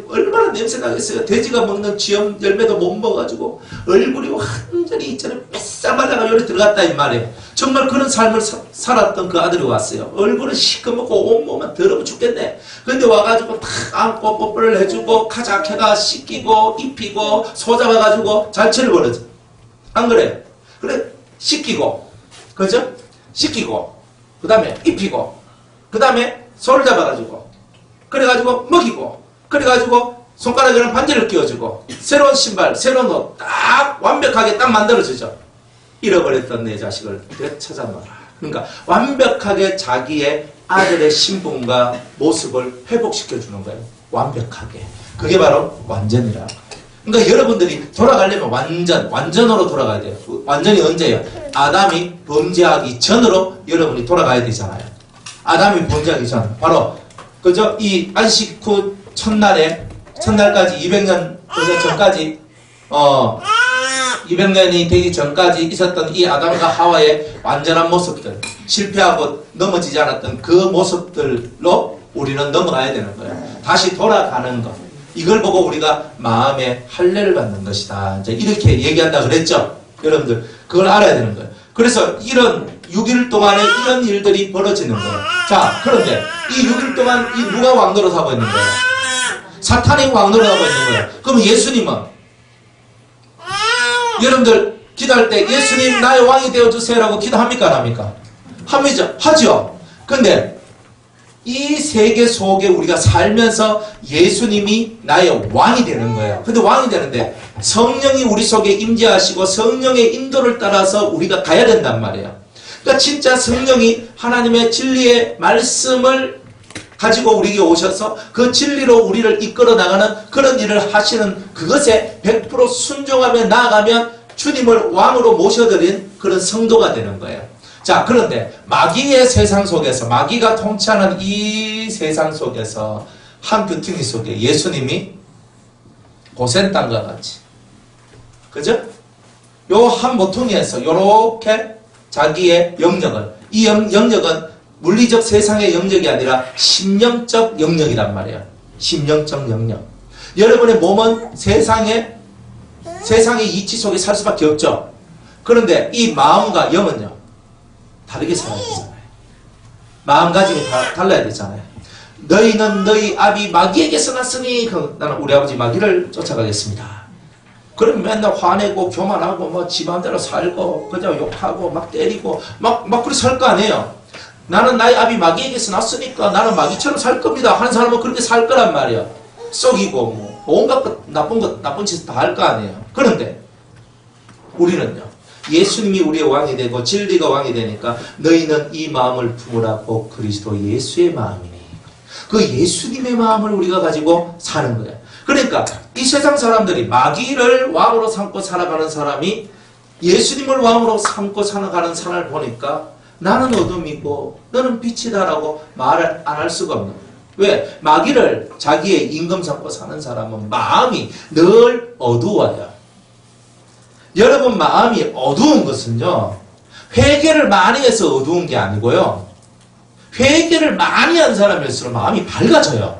얼마나 냄새나겠어요. 돼지가 먹는 쥐염 열매도 못 먹어가지고 얼굴이 완전히 있잖아요. 뺏어 말라가 요리 들어갔다 이 말이에요. 정말 그런 삶을 살았던 그 아들이 왔어요. 얼굴은 시커멓고 온몸은 더러워 죽겠네. 근데 와가지고 탁 안고 뽀뽀를 해주고 카자케가 씻기고 입히고 소잡아가지고 잔치를 벌어져. 안 그래? 그래 씻기고 그죠? 씻기고 그 다음에 입히고 그 다음에 소를 잡아가지고 그래가지고 먹이고 그래가지고 손가락에는 반지를 끼워주고 새로운 신발 새로운 옷 딱 완벽하게 딱 만들어주죠. 잃어버렸던 내 자식을 되찾아놔라. 그러니까 완벽하게 자기의 아들의 신분과 모습을 회복시켜주는 거예요. 완벽하게. 그게 바로 완전이라. 그러니까 여러분들이 돌아가려면 완전으로 돌아가야 돼요. 완전히 언제예요? 아담이 범죄하기 전으로 여러분이 돌아가야 되잖아요. 아담이 범죄하기 전. 바로 그저 이 안식 후 첫날까지 200년 전까지 200년이 되기 전까지 있었던 이 아담과 하와의 완전한 모습들, 실패하고 넘어지지 않았던 그 모습들로 우리는 넘어가야 되는 거예요. 다시 돌아가는 것. 이걸 보고 우리가 마음에 할례를 받는 것이다. 이제 이렇게 얘기한다 그랬죠? 여러분들 그걸 알아야 되는 거예요. 그래서 이런 6일 동안에 이런 일들이 벌어지는 거예요. 자, 그런데 이 6일 동안 이 누가 왕노릇 하고 있는 거예요? 사탄이 왕노릇 하고 있는 거예요. 그럼 예수님은 여러분들 기도할 때 예수님 나의 왕이 되어주세요라고 기도합니까? 안 합니까? 합니다. 하죠. 근데 이 세계 속에 우리가 살면서 예수님이 나의 왕이 되는 거예요. 근데 왕이 되는데 성령이 우리 속에 임재하시고 성령의 인도를 따라서 우리가 가야 된단 말이에요. 그러니까 진짜 성령이 하나님의 진리의 말씀을 가지고 우리에게 오셔서 그 진리로 우리를 이끌어 나가는 그런 일을 하시는 그것에 100% 순종하며 나아가면 주님을 왕으로 모셔드린 그런 성도가 되는 거예요. 자, 그런데 마귀의 세상 속에서 마귀가 통치하는 이 세상 속에서 한 뷰티니 속에 예수님이 고센 땅과 같이 그죠? 요 한 모퉁이에서 요렇게 자기의 영역을 이 영역은 물리적 세상의 영역이 아니라 심령적 영역이란 말이에요. 심령적 영역. 여러분의 몸은 세상의 이치 속에 살 수밖에 없죠. 그런데 이 마음과 영은요 다르게 살아야 되잖아요. 마음가짐이 달라야 되잖아요. 너희는 너희 아비 마귀에게서 났으니 나는 우리 아버지 마귀를 쫓아가겠습니다. 그럼 맨날 화내고 교만하고 뭐 지 마음대로 살고 그냥 욕하고 막 때리고 막 그렇게 살 거 아니에요. 나는 나의 아비 마귀에게서 났으니까 나는 마귀처럼 살 겁니다 하는 사람은 그렇게 살 거란 말이에요. 썩이고 뭐 온갖 나쁜 짓 다 할 거 아니에요. 그런데 우리는요 예수님이 우리의 왕이 되고 진리가 왕이 되니까 너희는 이 마음을 품으라고 그리스도 예수의 마음이니 그 예수님의 마음을 우리가 가지고 사는 거예요. 그러니까 이 세상 사람들이 마귀를 왕으로 삼고 살아가는 사람이 예수님을 왕으로 삼고 살아가는 사람을 보니까 나는 어둠이고 너는 빛이다라고 말을 안 할 수가 없는 거예요. 왜? 마귀를 자기의 임금 삼고 사는 사람은 마음이 늘 어두워요. 여러분 마음이 어두운 것은요 회개를 많이 해서 어두운 게 아니고요 회개를 많이 한 사람일수록 마음이 밝아져요.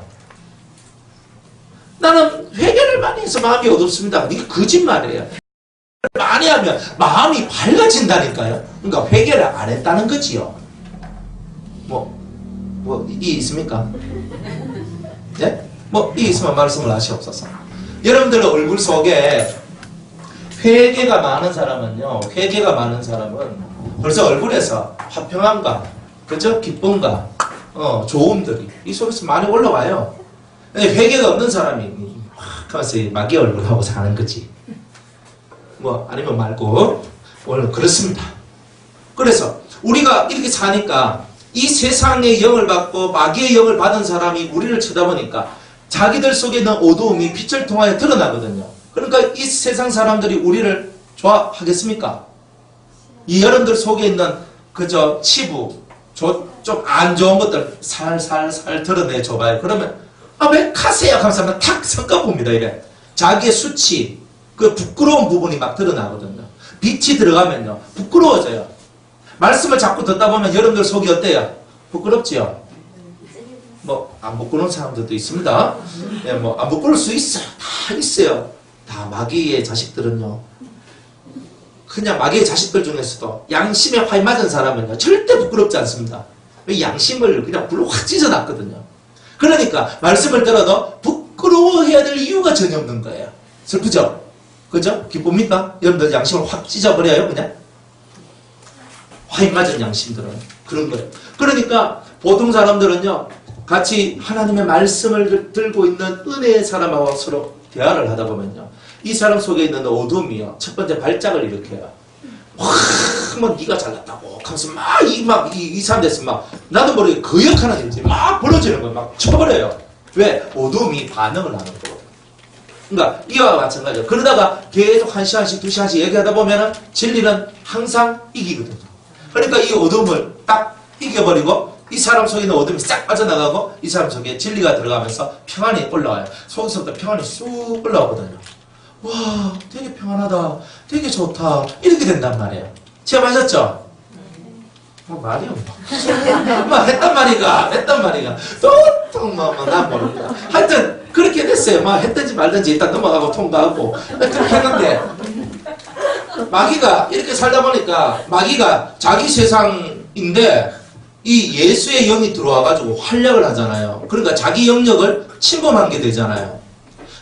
나는 회개를 많이 해서 마음이 어둡습니다. 이게 거짓말이에요. 많이 하면 마음이 밝아진다니까요. 그러니까 회개를 안 했다는 거지요. 이 있습니까? 네? 이 있으면 말씀을 하시옵소서. 여러분들 얼굴 속에 회개가 많은 사람은요, 회개가 많은 사람은 벌써 얼굴에서 화평함과, 그죠? 기쁨과, 좋음들이 이 속에서 많이 올라와요. 근데 회개가 없는 사람이 확 하면서 마귀 얼굴하고 사는 거지. 아니면 말고, 오늘 그렇습니다. 그래서 우리가 이렇게 사니까 이 세상의 영을 받고 마귀의 영을 받은 사람이 우리를 쳐다보니까 자기들 속에 있는 어두움이 빛을 통하여 드러나거든요. 그러니까 이 세상 사람들이 우리를 좋아하겠습니까? 이 여러분들 속에 있는 그저 치부, 좀 안 좋은 것들 살살살 드러내 줘봐요. 그러면 왜 카세요? 감사합니다. 탁 성과봅니다. 이래. 자기의 수치, 그 부끄러운 부분이 막 드러나거든요. 빛이 들어가면요. 부끄러워져요. 말씀을 자꾸 듣다 보면 여러분들 속이 어때요? 부끄럽지요? 뭐, 안 부끄러운 사람들도 있습니다. 예, 뭐, 안 부끄러울 수 있어요. 다 있어요. 다 마귀의 자식들은요. 그냥 마귀의 자식들 중에서도 양심에 활 맞은 사람은요. 절대 부끄럽지 않습니다. 왜 양심을 그냥 불로 확 찢어놨거든요. 그러니까, 말씀을 들어도 부끄러워해야 될 이유가 전혀 없는 거예요. 슬프죠? 그죠? 기쁩니까? 여러분들 양심을 확 찢어버려요, 그냥? 활 맞은 양심들은. 그런 거예요. 그러니까, 보통 사람들은요, 같이 하나님의 말씀을 들고 있는 은혜의 사람하고 서로 대화를 하다 보면요. 이 사람 속에 있는 어둠이요. 첫 번째 발작을 일으켜요. 뭐 네가 잘났다고 하면서 이 사람 됐으면 막 나도 모르게 거역하는 일이 막 벌어지는 거예요. 막 쳐버려요. 왜? 어둠이 반응을 하는 거예요. 그러니까 이와 마찬가지예요. 그러다가 계속 1시간씩 2시간씩 얘기하다 보면은 진리는 항상 이기거든요. 그러니까 이 어둠을 딱 이겨버리고 이 사람 속에 있는 어둠이 싹 빠져나가고 이 사람 속에 진리가 들어가면서 평안이 올라와요. 속에서부터 평안이 쑥 올라오거든요. 와, 되게 평안하다. 되게 좋다. 이렇게 된단 말이에요. 체험하셨죠? 말이 없나? 했단 말이가. 난 모릅니다. 하여튼, 그렇게 됐어요. 했든지 말든지 일단 넘어가고 통과하고. 그렇게 했는데, 마귀가 이렇게 살다 보니까, 마귀가 자기 세상인데, 이 예수의 영이 들어와가지고 활약을 하잖아요. 그러니까 자기 영역을 침범한 게 되잖아요.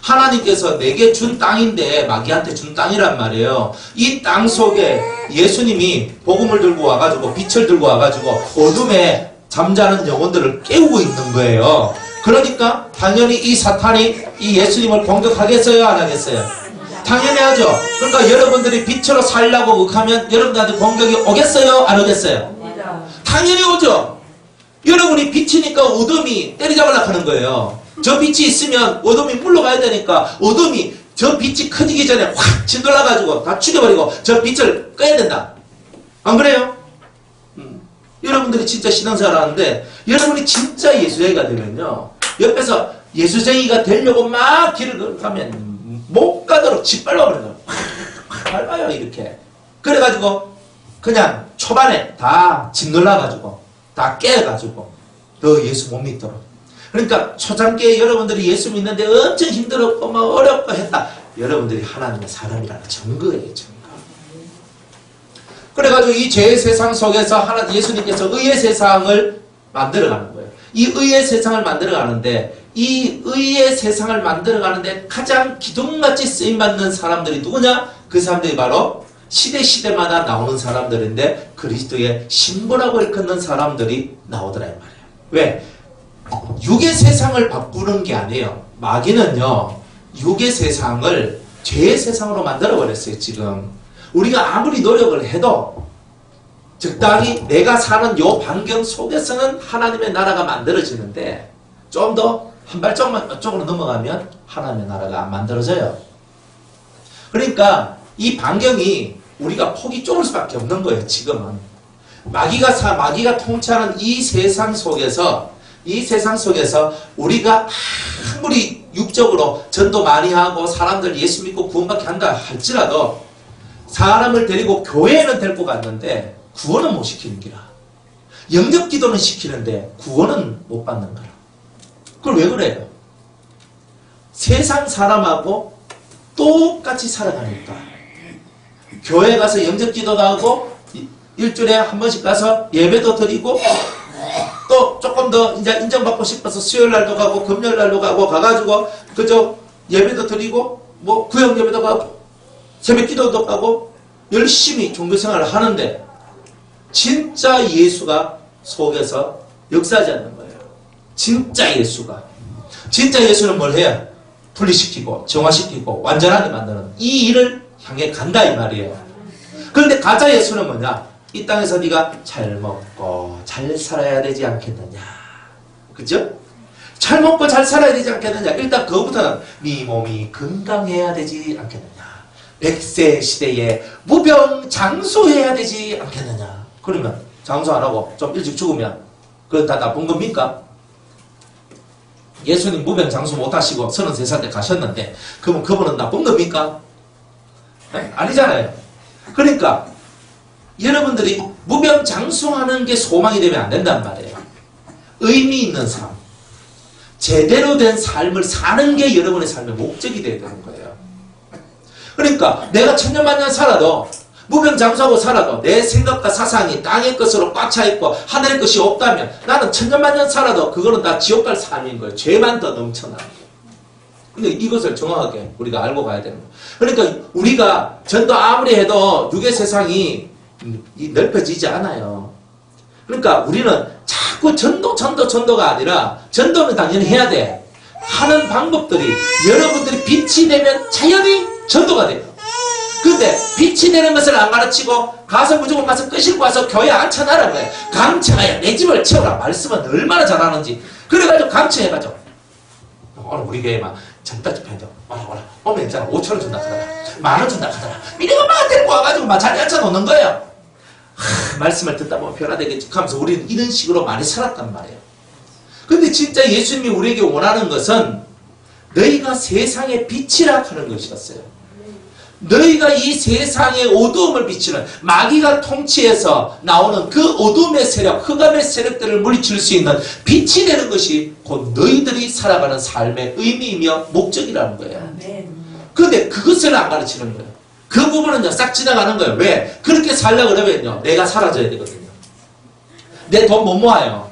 하나님께서 내게 준 땅인데 마귀한테 준 땅이란 말이에요. 이 땅 속에 예수님이 복음을 들고 와가지고 빛을 들고 와가지고 어둠에 잠자는 영혼들을 깨우고 있는 거예요. 그러니까 당연히 이 사탄이 이 예수님을 공격하겠어요? 안 하겠어요? 당연히 하죠. 그러니까 여러분들이 빛으로 살려고 하면 여러분들한테 공격이 오겠어요? 안 오겠어요? 당연히 오죠. 여러분이 빛이니까 어둠이 때리잡으려고 하는 거예요. 저 빛이 있으면 어둠이 물러가야 되니까 어둠이 저 빛이 커지기 전에 확 진돌아가지고 다 죽여버리고 저 빛을 꺼야 된다. 안 그래요? 여러분들이 진짜 신앙생활 하는데 여러분이 진짜 예수쟁이가 되면요. 옆에서 예수쟁이가 되려고 막 길을 가면 못 가도록 짓밟아버리는 거예요. 확 밟아요 이렇게. 그래가지고 그냥 초반에 다 짓눌러가지고 다 깨가지고 너 예수 못 믿도록. 그러니까 초창기에 여러분들이 예수 믿는데 엄청 힘들었고 막 어렵고 했다. 여러분들이 하나님의 사람이라는 증거예요. 증거. 그래가지고 이 죄의 세상 속에서 예수님께서 의의 세상을 만들어가는 거예요. 이 의의 세상을 만들어가는데 이 의의 세상을 만들어가는데 가장 기둥같이 쓰임받는 사람들이 누구냐? 그 사람들이 바로 시대마다 나오는 사람들인데 그리스도의 신부라고 일컫는 사람들이 나오더라 이 말이에요. 왜? 육의 세상을 바꾸는 게 아니에요. 마귀는요, 육의 세상을 죄의 세상으로 만들어버렸어요, 지금. 우리가 아무리 노력을 해도, 적당히 내가 사는 요 반경 속에서는 하나님의 나라가 만들어지는데, 좀 더 한 발짝만 이쪽으로 넘어가면 하나님의 나라가 안 만들어져요. 그러니까 이 반경이 우리가 폭이 좁을 수밖에 없는 거예요, 지금은. 마귀가 통치하는 이 세상 속에서 우리가 아무리 육적으로 전도 많이 하고 사람들 예수 믿고 구원받게 한다 할지라도 사람을 데리고 교회는 데리고 갔는데 구원은 못 시키는 기라. 영접 기도는 시키는데 구원은 못 받는 거라. 그걸 왜 그래요? 세상 사람하고 똑같이 살아가니까. 교회 가서 영접 기도도 하고 일주일에 한 번씩 가서 예배도 드리고 또 조금 더 이제 인정받고 싶어서 수요일 날도 가고 금요일 날도 가고 가가지고 그저 예배도 드리고 뭐 구역 예배도 가고 새벽 기도도 가고 열심히 종교생활을 하는데 진짜 예수가 속에서 역사하지 않는 거예요. 진짜 예수는 뭘 해요? 분리시키고 정화시키고 완전하게 만드는 이 일을 향해 간다 이 말이에요. 그런데 가짜 예수는 뭐냐? 이 땅에서 네가 잘 먹고 잘 살아야 되지 않겠느냐. 그죠? 잘 먹고 잘 살아야 되지 않겠느냐. 일단 그거부터는 네 몸이 건강해야 되지 않겠느냐. 100세 시대에 무병장수해야 되지 않겠느냐. 그러면 장수 안 하고 좀 일찍 죽으면 그건 다 나쁜 겁니까? 예수님 무병장수 못하시고 33살 때 가셨는데 그러면 그분은 나쁜 겁니까? 네? 아니잖아요. 그러니까 여러분들이 무병장수하는 게 소망이 되면 안 된단 말이에요. 의미 있는 삶, 제대로 된 삶을 사는 게 여러분의 삶의 목적이 되어야 되는 거예요. 그러니까 내가 천년만년 살아도 무병장수하고 살아도 내 생각과 사상이 땅의 것으로 꽉 차있고 하늘의 것이 없다면 나는 천년만년 살아도 그거는 다 지옥 갈 삶인 거예요. 죄만 더 넘쳐나는 거예요. 근데 이것을 정확하게 우리가 알고 가야 되는 거예요. 그러니까 우리가 전도 아무리 해도 육의 세상이 넓혀지지 않아요. 그러니까 우리는 자꾸 전도가 아니라 전도는 당연히 해야 돼. 하는 방법들이 여러분들이 빛이 되면 자연히 전도가 돼요. 근데 빛이 되는 것을 안 가르치고 가서 무조건 가서 끄실고 와서 교회 앉혀놔라 그래. 강청하여 내 집을 채우라. 말씀은 얼마나 잘하는지. 그래가지고 강청해가지고 오늘 우리 교회 막 전다 집회도 오라 오면 있잖아 5,000원 준다 하더라. 10,000원 준다 하더라. 이래가 막 데리고 와가지고 막 자리 앉혀놓는 거예요. 말씀을 듣다 보면 변화되겠지 하면서 우리는 이런 식으로 많이 살았단 말이에요. 근데 진짜 예수님이 우리에게 원하는 것은 너희가 세상의 빛이라 하는 것이었어요. 너희가 이 세상의 어두움을 비치는 마귀가 통치해서 나오는 그 어둠의 세력, 흑암의 세력들을 물리칠 수 있는 빛이 되는 것이 곧 너희들이 살아가는 삶의 의미이며 목적이라는 거예요. 그런데 그것을 안 가르치는 거예요. 그 부분은요 싹 지나가는 거예요. 왜? 그렇게 살려고 그러면요 내가 사라져야 되거든요. 내 돈 못 모아요.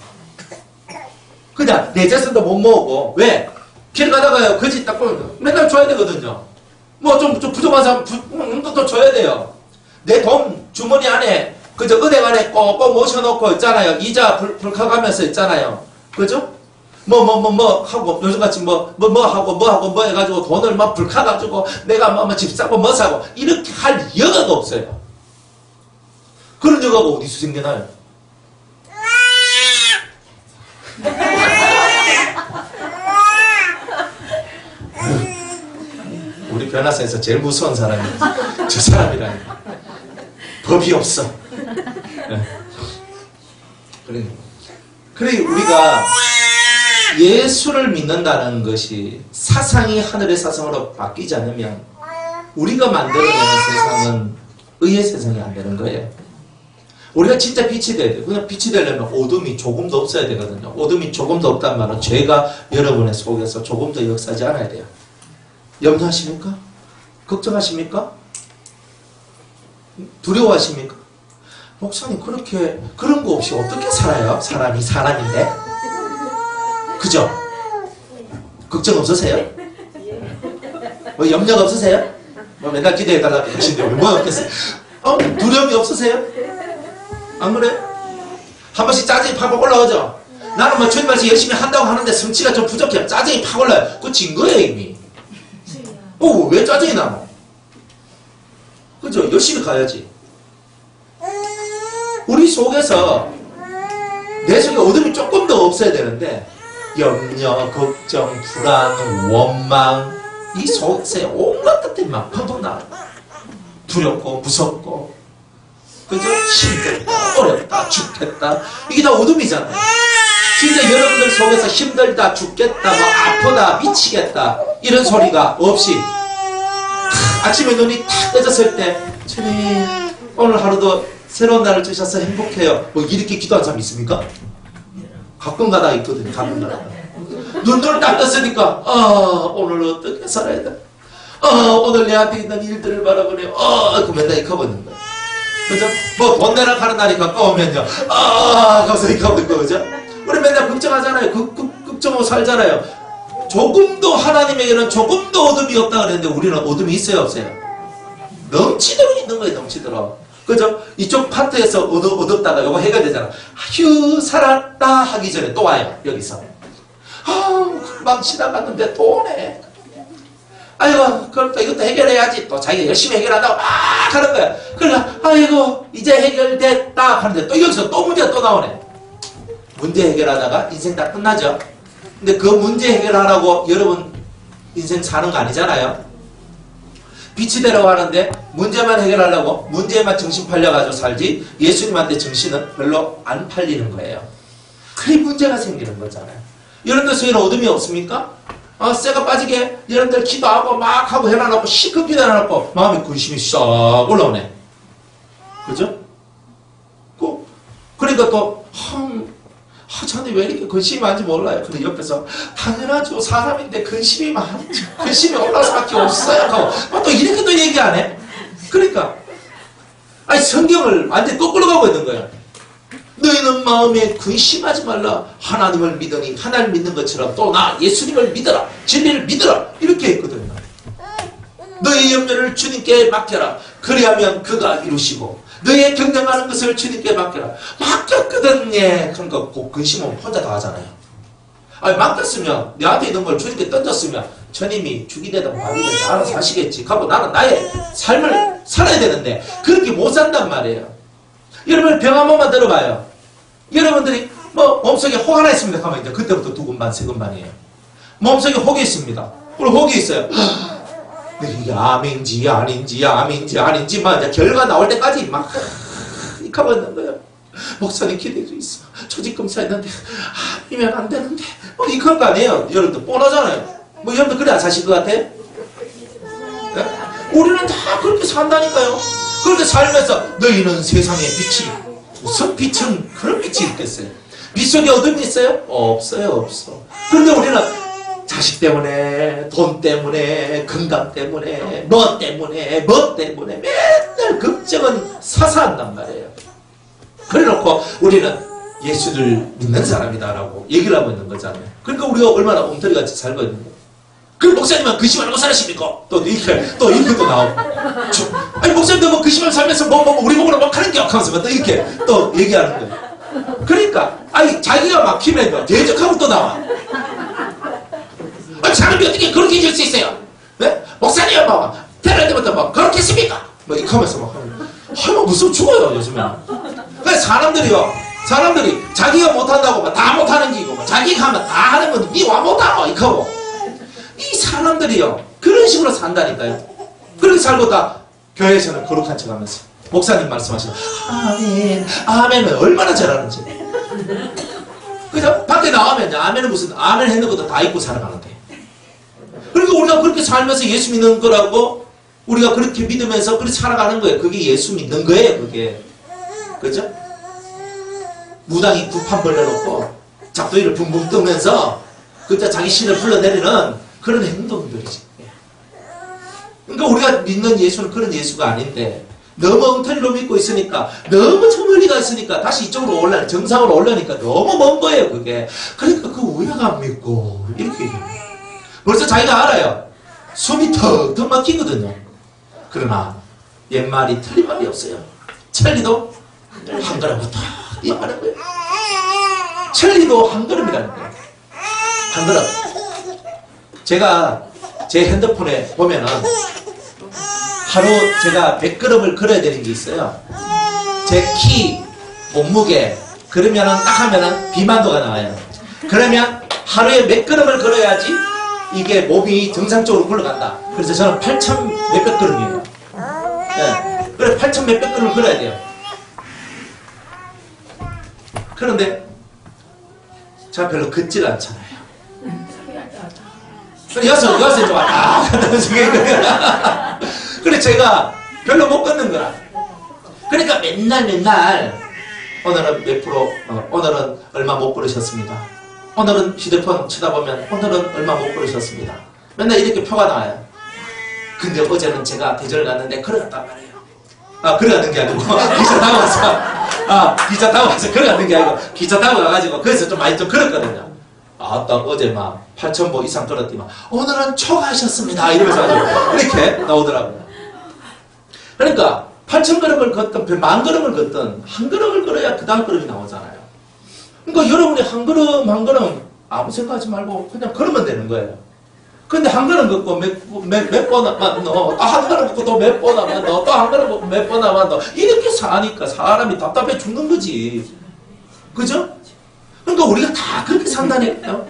그냥 내 재산도 못 모으고. 왜? 길 가다가요 거지 딱 보면 맨날 줘야 되거든요. 뭐 좀 부족한 사람 또 줘야 돼요. 내 돈 주머니 안에 그저 은행 안에 꼭꼭 모셔놓고 있잖아요. 이자 불카가면서 있잖아요. 그죠? 뭐 하고 요즘같이 뭐 하고 해가지고 돈을 막 불카가지고 내가 뭐 집 사고 뭐 사고 이렇게 할 여가가 없어요. 그런 여가가 어디서 생겨나요? 우리 변화사에서 제일 무서운 사람이 저 사람이라니까. 법이 없어. 네. 그래 우리가 예수를 믿는다는 것이 사상이 하늘의 사상으로 바뀌지 않으면 우리가 만들어내는 세상은 의의 세상이 안 되는 거예요. 우리가 진짜 빛이 돼야 돼요. 그냥 빛이 되려면 어둠이 조금도 없어야 되거든요. 어둠이 조금도 없단 말은 죄가 여러분의 속에서 조금도 역사하지 않아야 돼요. 염려하십니까? 걱정하십니까? 두려워하십니까? 목사님 그렇게 그런 거 없이 어떻게 살아요? 사람이 사람인데. 그죠? 걱정 없으세요? 뭐 염려가 없으세요? 뭐 맨날 기대해달라고 하시는데 뭐 없겠어요? 두려움이 없으세요? 안 그래? 한 번씩 짜증이 팍 올라오죠? 나는 뭐 주님 말씀 열심히 한다고 하는데 성취가 좀 부족해요. 짜증이 팍 올라요. 그거 진 거예요 이미. 왜 짜증이 나? 그죠? 열심히 가야지. 우리 속에서 내 속에 어둠이 조금 더 없어야 되는데 염려, 걱정, 불안, 원망 이 속에 온갖 것들이 막 펑펑 나와요. 두렵고 무섭고 그죠? 힘들다, 어렵다, 죽겠다 이게 다 어둠이잖아요. 진짜 여러분들 속에서 힘들다, 죽겠다, 뭐 아프다, 미치겠다 이런 소리가 없이 아침에 눈이 탁 떠졌을 때 주님 오늘 하루도 새로운 날을 주셔서 행복해요. 뭐 이렇게 기도한 사람 있습니까? 가끔 가다 있거든요. 가끔 가다. 눈을 딱 떴으니까 오늘 어떻게 살아야 돼? 오늘 내한테 있는 일들을 바라보네요. 그 맨날 이렇게 하고 있는 거예요. 그죠? 뭐 돈 내라 하는 날이 가까우면요. 가서 이렇게 하고 있고 그죠? 우리 맨날 걱정하잖아요. 걱정하고 살잖아요. 조금도 하나님에게는 조금도 어둠이 없다 그랬는데 우리는 어둠이 있어요 없어요? 넘치도록 있는 거예요. 넘치도록. 그죠? 이쪽 파트에서 어둡다가 요거 해결되잖아. 휴 살았다 하기 전에 또 와요. 여기서. 금방 지나갔는데 또 오네. 아이고, 그럼 또 이것도 해결해야지. 또 자기가 열심히 해결한다고 막 하는 거야. 그러니까, 아이고, 이제 해결됐다 하는데 또 여기서 또 문제가 또 나오네. 문제 해결하다가 인생 다 끝나죠. 근데 그 문제 해결하라고 여러분 인생 사는 거 아니잖아요. 빛이 되라고 하는데 문제만 해결하려고 문제에만 정신 팔려가지고 살지 예수님한테 정신은 별로 안 팔리는 거예요. 그래 문제가 생기는 거잖아요. 여러분들 속에는 어둠이 없습니까? 쇠가 빠지게 여러분들 기도하고 막 하고 해놔놓고 시큰 기도해놔놓고 마음에 근심이 싹 올라오네. 그죠? 그러니까 또 저는 왜 이렇게 근심이 많은지 몰라요. 근데 옆에서 당연하죠. 사람인데 근심이 많죠. 근심이 올라올 수밖에 없어요. 하고 또 이렇게 또 얘기 안 해. 그러니까 아니 성경을 완전히 거꾸로 가고 있는 거야. 너희는 마음에 근심하지 말라. 하나님을 믿으니 하나님 믿는 것처럼 또 나 예수님을 믿어라. 진리를 믿어라. 이렇게 했거든요. 너희 염려를 주님께 맡겨라. 그리하면 그가 이루시고 너의 경쟁하는 것을 주님께 맡겨라. 맡겼거든. 예. 그러니까 꼭 근심은 혼자 다 하잖아요. 아니 맡겼으면 내한테 있는 걸 주님께 던졌으면 주님이 죽이 되든 밥이 되든 알아서 하시겠지. 하고 나는 나의 삶을 살아야 되는데 그렇게 못 산단 말이에요. 여러분 병 한 번만 들어봐요. 여러분들이 뭐 몸속에 혹 하나 있습니다. 가만히 이제 그때부터 두근반 세근반이에요. 몸속에 혹이 있습니다. 그리고 혹이 있어요. 이게 암인지 아닌지만 이제 결과 나올 때까지 막 하고 있는 거예요. 목사님 기대도 있어. 조직검사 했는데 암이면 안 되는데 뭐 이건 거 아니에요. 여러분들 뻔하잖아요. 뭐 여러분들 그래 안 사실 것 같아? 네? 우리는 다 그렇게 산다니까요. 그렇게 살면서 너희는 세상의 빛이 무슨 빛은 그런 빛이 있겠어요. 빛 속에 어둠이 있어요? 없어요. 없어. 그런데 우리는 자식 때문에, 돈 때문에, 건강 때문에, 뭐 때문에 맨날 걱정은 사사한단 말이에요. 그래놓고 우리는 예수를 믿는 사람이다라고 얘기를 하고 있는 거잖아요. 그러니까 우리가 얼마나 엉터리같이 살고 있는 거예요. 그 목사님은 근심 알고 살으십니까? 또 이렇게 또 나오고. 아니 목사님도 뭐 근심을 살면서 우리 목으로 막 하는 게 하면서 또 이렇게 또 얘기하는 거예요. 그러니까 아니 자기가 막히면 대적하고 또 나와. 아니 사람이 어떻게 그렇게 해줄 수 있어요? 네? 목사님 막 태어날 때부터 막 그렇게 했습니까? 뭐 이렇게 하면서 막 하면 무슨 죽어요 요즘에. 그러니까 사람들이 자기가 못한다고 다 못하는 기고 자기가 하면 다 하는 건데 니와 못하노 이렇게 하고 이 사람들이요 그런 식으로 산다니까요. 그렇게 살고 다 교회에서는 거룩한 척 하면서 목사님 말씀하시는 아멘은 얼마나 잘하는지. 그죠? 밖에 나가면 아멘은 무슨 아멘 했는 것도 다 잊고 살아가는데. 그러니까 우리가 그렇게 살면서 예수 믿는 거라고 우리가 그렇게 믿으면서 그렇게 살아가는 거예요. 그게 예수 믿는 거예요. 그게. 그죠? 무당이 구판 벌려놓고 잡도이를 붕붕 뜨면서 그때 자기 신을 불러내리는 그런 행동들이지. 그러니까 우리가 믿는 예수는 그런 예수가 아닌데 너무 엉터리로 믿고 있으니까 너무 저 멀리 가 있으니까 다시 이쪽으로 정상으로 올라니까 너무 먼 거예요 그게. 그러니까 그 왜 안 믿고 이렇게 얘기해요. 벌써 자기가 알아요. 숨이 턱턱 막히거든요. 그러나 옛말이 틀린 말이 없어요. 천리도 한 걸음부터 이 말은 거예요. 천리도 한 걸음이라는 거예요. 한 걸음. 제가 제 핸드폰에 보면은 하루 제가 100걸음을 걸어야 되는 게 있어요. 제 키, 몸무게 그러면은 딱 하면은 비만도가 나와요. 그러면 하루에 몇 걸음을 걸어야지 이게 몸이 정상적으로 굴러간다. 그래서 저는 8,000 몇백 걸음이에요. 네. 그래 8,000 몇백 걸음을 걸어야 돼요. 그런데 제가 별로 걷질 않잖아요. 여섯 좀 왔다 갔다 생각이 그래 제가 별로 못 걷는 거야. 그러니까 맨날 오늘은 몇 프로, 오늘은 얼마 못 걸으셨습니다. 오늘은 휴대폰 쳐다보면 오늘은 얼마 못 걸으셨습니다. 맨날 이렇게 표가 나와요. 근데 어제는 제가 대전을 갔는데 걸어갔단 말이에요. 걸어가는 게 아니고 기차 타고 가서 기차 타고 가서 걸어가는 게 아니고 기차 타고 가가지고 거기서 좀 많이 좀 걸었거든요. 딱 어제 막 8,000보 이상 걸었더니만 오늘은 초과하셨습니다 이러면서 이렇게 나오더라고요. 그러니까 8,000걸음을 걷든 10,000걸음을 걷든 한 걸음을 걸어야 그 다음 걸음이 나오잖아요. 그러니까 여러분이 한 걸음 아무 생각하지 말고 그냥 걸으면 되는 거예요. 근데 한 그릇 먹고 몇 번 하면 너, 또 한 그릇 먹고 또 몇 번 하면 너, 또 한 그릇 먹고 몇 번 하면 너, 이렇게 사니까 사람이 답답해 죽는 거지. 그죠? 그러니까 우리가 다 그렇게 산다니까요.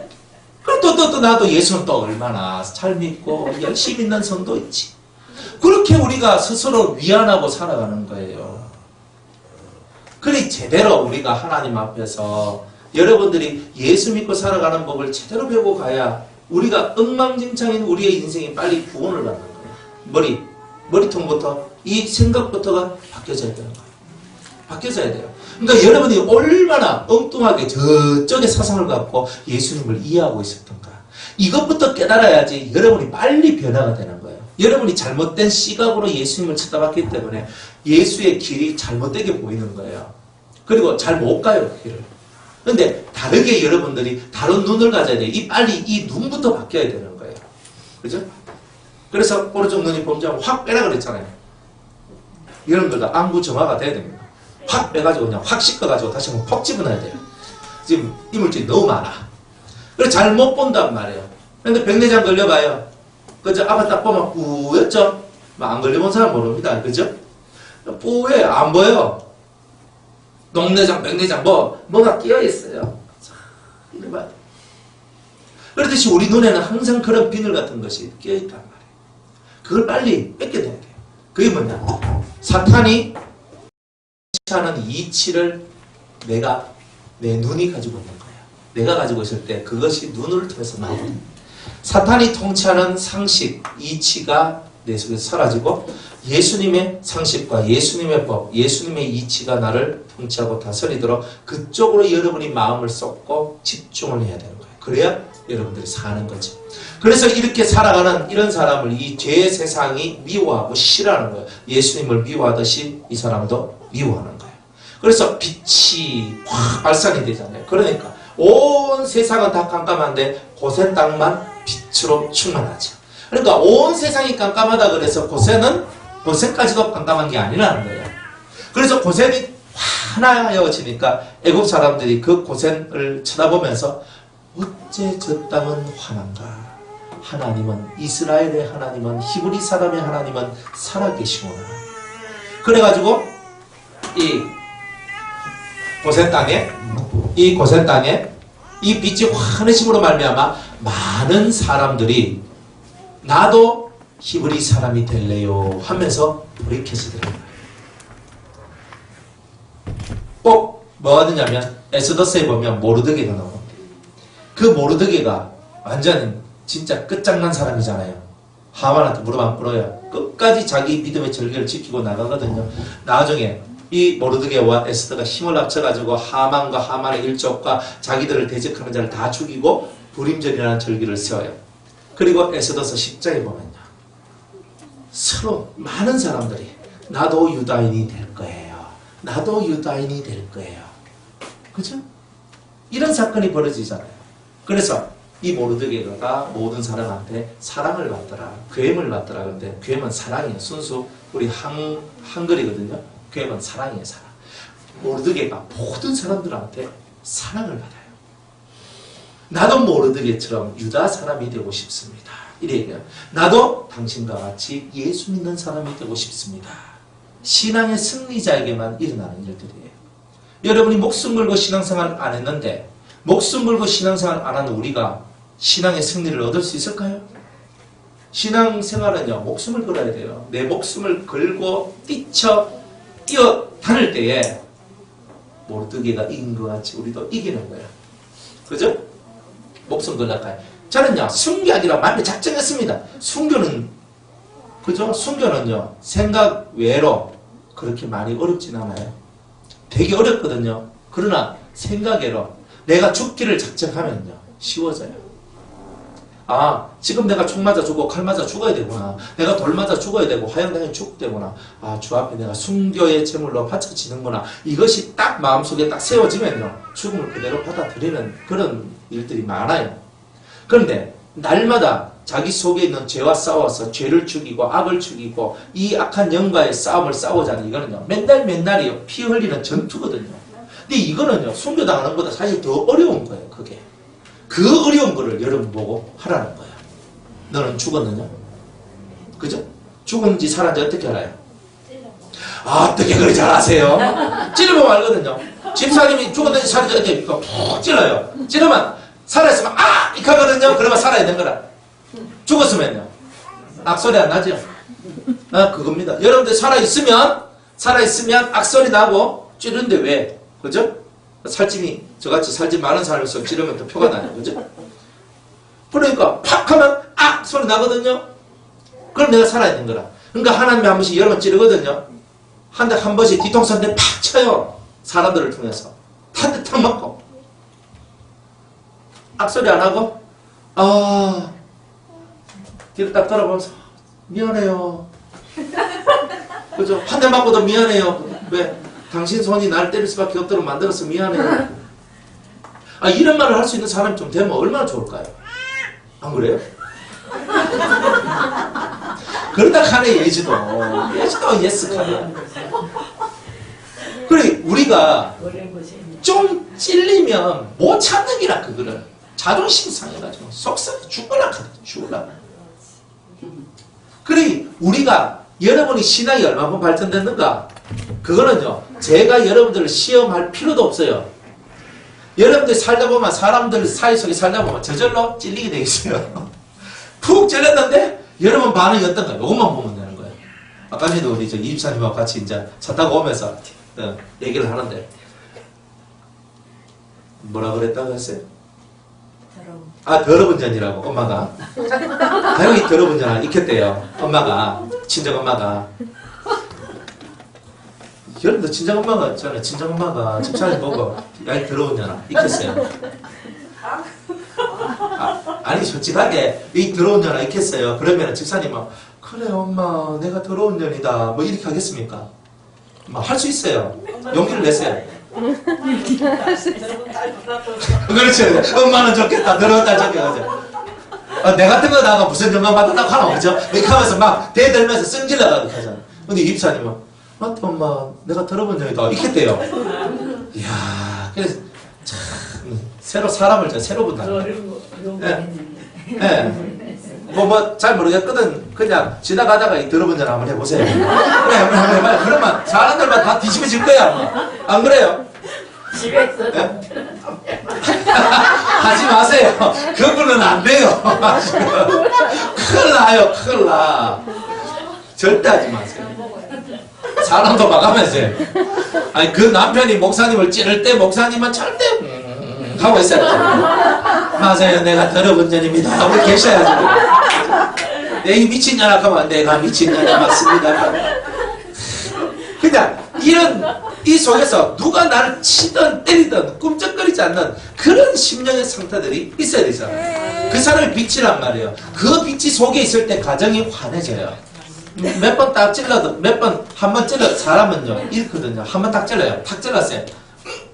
그리고 또 나도 예수는 또 얼마나 잘 믿고 열심히 믿는 성도 있지. 그렇게 우리가 스스로 위안하고 살아가는 거예요. 그래 제대로 우리가 하나님 앞에서 여러분들이 예수 믿고 살아가는 법을 제대로 배우고 가야 우리가 엉망진창인 우리의 인생이 빨리 구원을 받는 거예요. 머리통부터 이 생각부터가 바뀌어져야 되는 거예요. 바뀌어져야 돼요. 그러니까 여러분이 얼마나 엉뚱하게 저쪽의 사상을 갖고 예수님을 이해하고 있었던가. 이것부터 깨달아야지 여러분이 빨리 변화가 되는 거예요. 여러분이 잘못된 시각으로 예수님을 쳐다봤기 때문에 예수의 길이 잘못되게 보이는 거예요. 그리고 잘 못 가요, 그 길을. 근데 다르게 여러분들이 다른 눈을 가져야 돼요. 빨리 이 눈부터 바뀌어야 되는 거예요. 그죠? 그래서 오른쪽 눈이 범죄하면 확 빼라 그랬잖아요. 여러분들도 안구 정화가 돼야 됩니다. 확 빼가지고 그냥 확 씻어가지고 다시 한번 퍽 집어넣어야 돼요. 지금 이물질이 너무 많아. 그래서 잘 못 본단 말이에요. 근데 백내장 걸려봐요. 그죠? 아빠 딱 보면 뿌였죠? 안 걸려본 사람 모릅니다. 그죠? 뿌해 안 보여. 녹내장, 백내장 뭐가 끼어있어요. 이래 봐야 돼. 그렇듯이 우리 눈에는 항상 그런 비늘 같은 것이 끼어있단 말이에요. 그걸 빨리 뺏게 돼야 돼요. 그게 뭐냐? 사탄이 하는 이치를 내 눈이 가지고 있는 거예요. 내가 가지고 있을 때 그것이 눈을 통해서 나오거든요. 사탄이 통치하는 상식, 이치가 내 속에서 사라지고 예수님의 상식과 예수님의 법, 예수님의 이치가 나를 통치하고 다스리도록 그쪽으로 여러분이 마음을 쏟고 집중을 해야 되는 거예요. 그래야 여러분들이 사는 거죠. 그래서 이렇게 살아가는 이런 사람을 이 죄의 세상이 미워하고 싫어하는 거예요. 예수님을 미워하듯이 이 사람도 미워하는 거예요. 그래서 빛이 확 발산이 되잖아요. 그러니까 온 세상은 다 깜깜한데 고센 땅만 빛으로 충만하죠. 그러니까 온 세상이 깜깜하다 그래서 고센까지도 깜깜한 게 아니라는 거예요. 그래서 고센이 환하여지니까 애국 사람들이 그 고센을 쳐다보면서 어째 저 땅은 환한가? 하나님은 이스라엘의 하나님은 히브리 사람의 하나님은 살아계시구나. 그래가지고 이 고센 땅에 이 빛이 환해짐으로 말미암아 많은 사람들이 나도 히브리 사람이 될래요 하면서 돌이켜지더라고요. 꼭 뭐가 되냐면 에스더스에 보면 모르드게가 나옵니다. 그 모르드게가 완전 진짜 끝장난 사람이잖아요. 하만한테 무릎 안 꿇어요. 끝까지 자기 믿음의 절개를 지키고 나가거든요. 나중에 이 모르드게와 에스더가 힘을 합쳐가지고 하만의 일족과 자기들을 대적하는 자를 다 죽이고 불임절이라는 절기를 세워요. 그리고 에스더서 10장에 보면요. 서로 많은 사람들이 나도 유다인이 될 거예요. 나도 유다인이 될 거예요. 그죠? 이런 사건이 벌어지잖아요. 그래서 이 모르드게가 모든 사람한테 사랑을 받더라. 괴임을 받더라. 그런데 괴임은 사랑이에요. 순수 우리 한글이거든요. 괴임은 사랑이에요. 사랑. 모르드게가 모든 사람들한테 사랑을 받아요. 나도 모르드게처럼 유다 사람이 되고 싶습니다. 이래 얘기해요. 나도 당신과 같이 예수 믿는 사람이 되고 싶습니다. 신앙의 승리자에게만 일어나는 일들이에요. 여러분이 목숨 걸고 신앙생활 안 했는데 목숨 걸고 신앙생활 안 하는 우리가 신앙의 승리를 얻을 수 있을까요? 신앙생활은요, 목숨을 걸어야 돼요. 내 목숨을 걸고 뛰어 다닐 때에 모르드게가 이긴 것 같이 우리도 이기는 거예요. 그죠? 목숨 걸락가요. 저는요, 순교 아니라 마음에 작정했습니다. 순교는, 그죠? 순교는요, 생각 외로 그렇게 많이 어렵진 않아요. 되게 어렵거든요. 그러나 생각외로 내가 죽기를 작정하면요, 쉬워져요. 아, 지금 내가 총 맞아 죽고 칼 맞아 죽어야 되구나. 내가 돌 맞아 죽어야 되고 화형당해 죽어야 되구나. 아, 주 앞에 내가 순교의 제물로 바쳐지는구나. 이것이 딱 마음속에 딱 세워지면요, 죽음을 그대로 받아들이는 그런 일들이 많아요. 그런데 날마다 자기 속에 있는 죄와 싸워서 죄를 죽이고 악을 죽이고 이 악한 영과의 싸움을 싸우자는 이거는요, 맨날이요, 피 흘리는 전투거든요. 근데 이거는요, 순교당하는 것보다 사실 더 어려운 거예요. 그게 그 어려운 거를 여러분 보고 하라는 거예요. 너는 죽었느냐? 그죠? 죽은지 살았는지 어떻게 알아요? 찔러봐. 어떻게 그리 잘 아세요? 찌르면 알거든요. 집사님이 죽었는지 살았는지 어떻게 푹 찔러요. 찌르면 살아있으면 이렇게 하거든요. 그러면 살아있는 거라. 죽었으면요. 악소리 안 나죠? 그겁니다. 여러분들 살아있으면 악소리 나고 찌르는데 왜? 그죠? 살찜이 저같이 살찜 많은 사람일수록 찌르면 더 표가 나요. 그죠? 그러니까 팍 하면 소리 나거든요. 그럼 내가 살아있는 거라. 그러니까 하나님이 한 번씩 여러 번 찌르거든요. 한 번씩 뒤통수 한 대 팍 쳐요. 사람들을 통해서. 한 대 탁 맞고. 악소리 안 하고 뒤로 딱 돌아보면서 미안해요. 그죠? 한 대 맞고도 미안해요. 왜? 당신 손이 날 때릴 수밖에 없도록 만들어서 미안해요. 이런 말을 할 수 있는 사람이 좀 되면 얼마나 좋을까요? 안 그래요? 그러다 가네 예지도 예스카네. 그래 우리가 좀 찔리면 못 참는 기라 그거를 자존심 상해가지고 속상해 죽을라. 그래 우리가 여러분이 신앙이 얼마나 발전됐는가? 그거는요 제가 여러분들을 시험할 필요도 없어요. 여러분들 살다 보면 사람들 사이 속에 살다 보면 저절로 찔리게 돼 있어요. 푹 찔렸는데 여러분 반응이 어떤가? 이것만 보면 되는 거예요. 아까 전에도 우리 이 집사님하고 같이 이제 차 타고 오면서 얘기를 하는데 뭐라 그랬다고 했어요? 더러분전이라고 엄마가 다영이 더러분전을 익혔대요. 엄마가 친정엄마가 여러분들 친정엄마가 있잖아요. 친정엄마가 집사님 보고 야이 더러운년아 익혔어요. 아니 솔직하게 이 더러운 년아 익혔어요. 그러면 집사님은 그래 엄마 내가 더러운 년이다 뭐 이렇게 하겠습니까? 할 수 있어요. 용기를 내세요. 그렇죠. 엄마는 좋겠다. 더러운 딸 좋겠다. 내 같은 거 나가 무슨 영감 받았다고 하나 그죠? 이렇게 하면서 막 대들면서 승질나가고 하잖아. 근데 입사님은 맞다 엄마 내가 더러운 년이다 익혔대요. 이야 그래서 참 새로 사람을 새로 본다. 잘 모르겠거든. 그냥 지나가다가 이 더러운 년 한번 해보세요. 그래 한번 해봐요. 그러면 사람들만 다 뒤집어질 거야. 안 그래요? 집에서 하지 마세요. 그분은 안 돼요. 큰일 나요. 큰일 나. 절대 하지 마세요. 사람도 봐가면서 아니 그 남편이 목사님을 찌를 때 목사님은 절대 하고 있어요. 맞아요. 내가 더러운 년입니다. 하고 계셔야죠. 내 미친년아 하면 내가 미친년이 맞습니다. 그냥 이 속에서 누가 나를 치든 때리든 꿈쩍거리지 않는 그런 심령의 상태들이 있어야 되잖아요. 그 사람이 빛이란 말이에요. 그 빛이 속에 있을 때 가정이 환해져요. 몇 번 딱 찔러도 한 번 찔러 사람은요 잃거든요. 한 번 딱 찔러요. 탁 찔렀어요.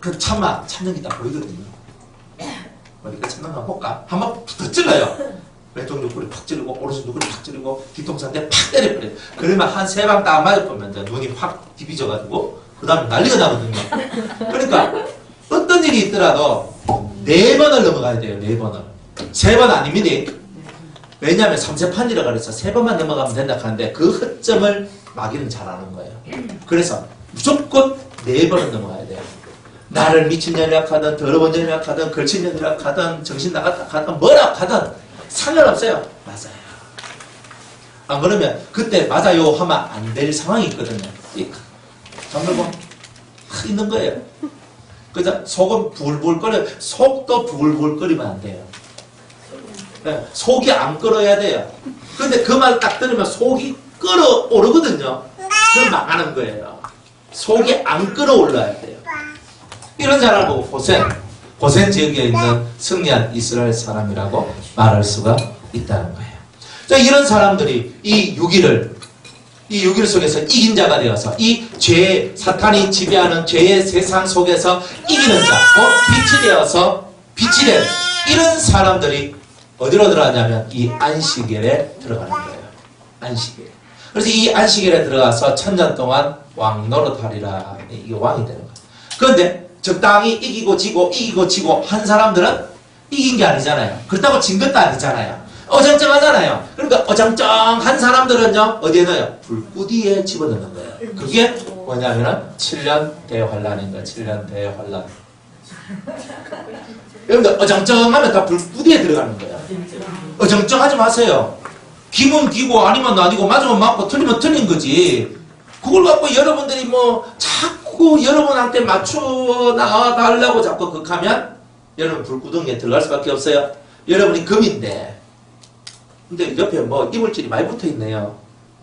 그 참는 게 다 보이거든요. 어디가 참는 거 볼까? 한 번 더 찔러요. 왼쪽 눈꼬리 팍 찌르고 오른쪽 눈꼬리 팍 찌르고 뒤통수한테 팍 때려버려요. 그러면 한 3방 딱 맞아보면 눈이 확 뒤비져가지고 그 다음에 난리가 나거든요. 그러니까 어떤 일이 있더라도 4번을 넘어가야 돼요. 4번을. 3번 아닙니다. 왜냐하면 3세판이라고 그래서 3번만 넘어가면 된다 하는데 그 허점을 마귀는 잘 아는 거예요. 그래서 무조건 4번은 넘어가야 돼요. 나를 미친년이라 하든 더러운 년이라 하든 걸친 년이라 하든 정신 나갔다 하든 뭐라 하든 상관없어요. 맞아요. 안 그러면 그때 맞아요 하면 안 될 상황이 있거든요. 정말 있는 거예요. 그죠? 속은 부글부글 끓여 속도 부글부글 끓이면 안 돼요. 네, 속이 안 끓어야 돼요. 근데 그 말 딱 들으면 속이 끓어오르거든요. 그럼 망하는 거예요. 속이 안 끓어올라야 돼요. 이런 사람을 보고 고센 지역에 있는 승리한 이스라엘 사람이라고 말할 수가 있다는 거예요. 자, 이런 사람들이 이 6.1을 속에서 이긴 자가 되어서 이 죄, 사탄이 지배하는 죄의 세상 속에서 이기는 자, 빛이 되어서 빛이 된 이런 사람들이 어디로 들어가냐면 이 안식일에 들어가는 거예요. 안식일. 그래서 이 안식일에 들어가서 1000년 동안 왕 노릇하리라. 이게 왕이 되는 거예요. 그런데 적당히 이기고 지고 한 사람들은 이긴 게 아니잖아요. 그렇다고 진 것도 아니잖아요. 어정쩡하잖아요. 그러니까 어정쩡한 사람들은요 어디에 넣어요? 불구디에 집어넣는 거예요. 그게 뭐냐면은 7년 대환란인 거예요. 7년 대환란. 여러분들 어정쩡하면 다 불구디에 들어가는 거예요. 어정쩡하지 마세요. 기면 기고 아니면 아니고 맞으면 맞고 틀리면 틀린 거지. 그걸 갖고 여러분들이 뭐 자꾸 여러분한테 맞춰 나가달라고 자꾸 극하면 여러분 불구덩이에 들어갈 수밖에 없어요. 여러분이 금인데 근데 옆에 뭐 이물질이 많이 붙어있네요.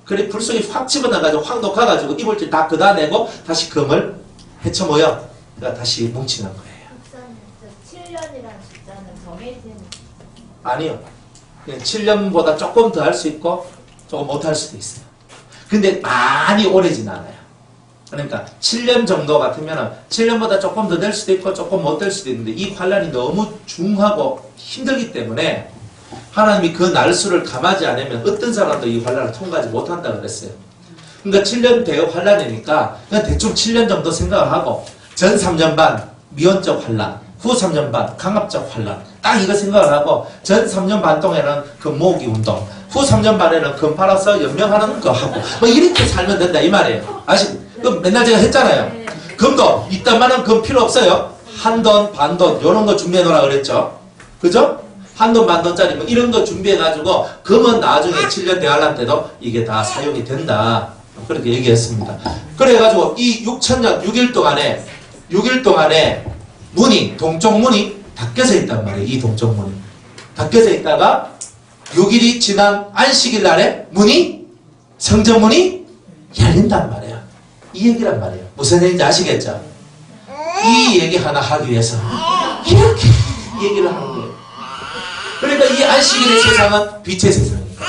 그래 불 속에 확 집어넣어가지고 확 녹아가지고 이물질 다 걷어내고 다시 금을 헤쳐모여 그러니까 다시 뭉치는 거예요. 목사님, 저 7년이라는 숫자는 정해진 아니요. 7년보다 조금 더 할 수 있고 조금 못 할 수도 있어요. 근데 많이 오래진 않아요. 그러니까 7년 정도 같으면 7년보다 조금 더 될 수도 있고 조금 못 될 수도 있는데 이 환란이 너무 중하고 힘들기 때문에 하나님이 그 날수를 감하지 않으면 어떤 사람도 이 환란을 통과하지 못한다 그랬어요. 그러니까 7년 대의 환란이니까 그냥 대충 7년 정도 생각을 하고 전 3년 반 미온적 환란, 후 3년 반 강압적 환란 딱 이거 생각을 하고 전 3년 반 동안에는 그 모으기 운동 후 3년 반에는 금 팔아서 연명하는 거 하고 뭐 이렇게 살면 된다 이 말이에요. 아시죠? 그럼 맨날 제가 했잖아요. 금도 이딴만한 금 필요 없어요. 한돈 반돈 요런 거 준비해 놓으라 그랬죠. 그죠? 한돈 반돈짜리 뭐 이런 거 준비해 가지고 금은 나중에 7년 대환란 때도 이게 다 사용이 된다. 그렇게 얘기했습니다. 그래 가지고 이 6천년 6일 동안에 문이 동쪽 문이 닫혀져 있단 말이에요. 이 동쪽 문이 닫혀져 있다가 6일이 지난 안식일 날에 문이 성전문이 열린단 말이에요. 이 얘기란 말이에요. 무슨 얘기인지 아시겠죠? 이 얘기 하나 하기 위해서 이렇게 얘기를 하는 거예요. 그러니까 이 안식일의 세상은 빛의 세상입니다.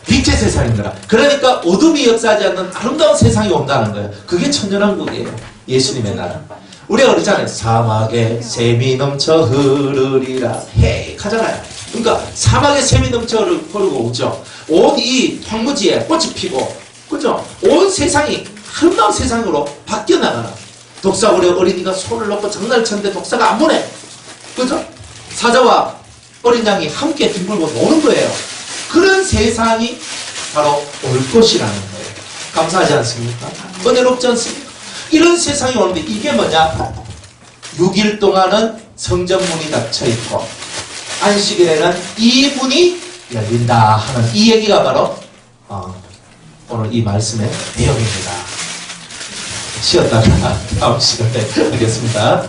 빛의 세상인 거라. 그러니까 어둠이 역사하지 않는 아름다운 세상이 온다는 거예요. 그게 천년왕국이에요. 예수님의 나라. 우리가 그러잖아요. 사막에 샘이 넘쳐 흐르리라 헤이 하잖아요. 그러니까 사막에 샘이 넘쳐 흐르고 오죠. 온 이 황무지에 꽃이 피고 그죠? 온 세상이 아름다운 세상으로 바뀌어 나가라. 독사울의 어린이가 손을 놓고 장난을 쳤는데 독사가 안 보내. 그죠? 사자와 어린 양이 함께 뒹굴고 노는 거예요. 그런 세상이 바로 올 것이라는 거예요. 감사하지 않습니까? 은혜롭지 않습니까? 이런 세상이 오는데 이게 뭐냐? 6일 동안은 성전문이 닫혀있고 안식일에는 이 문이 열린다 하는 이 얘기가 바로 오늘 이 말씀의 내용입니다. 쉬었다가 다음 시간에 하겠습니다.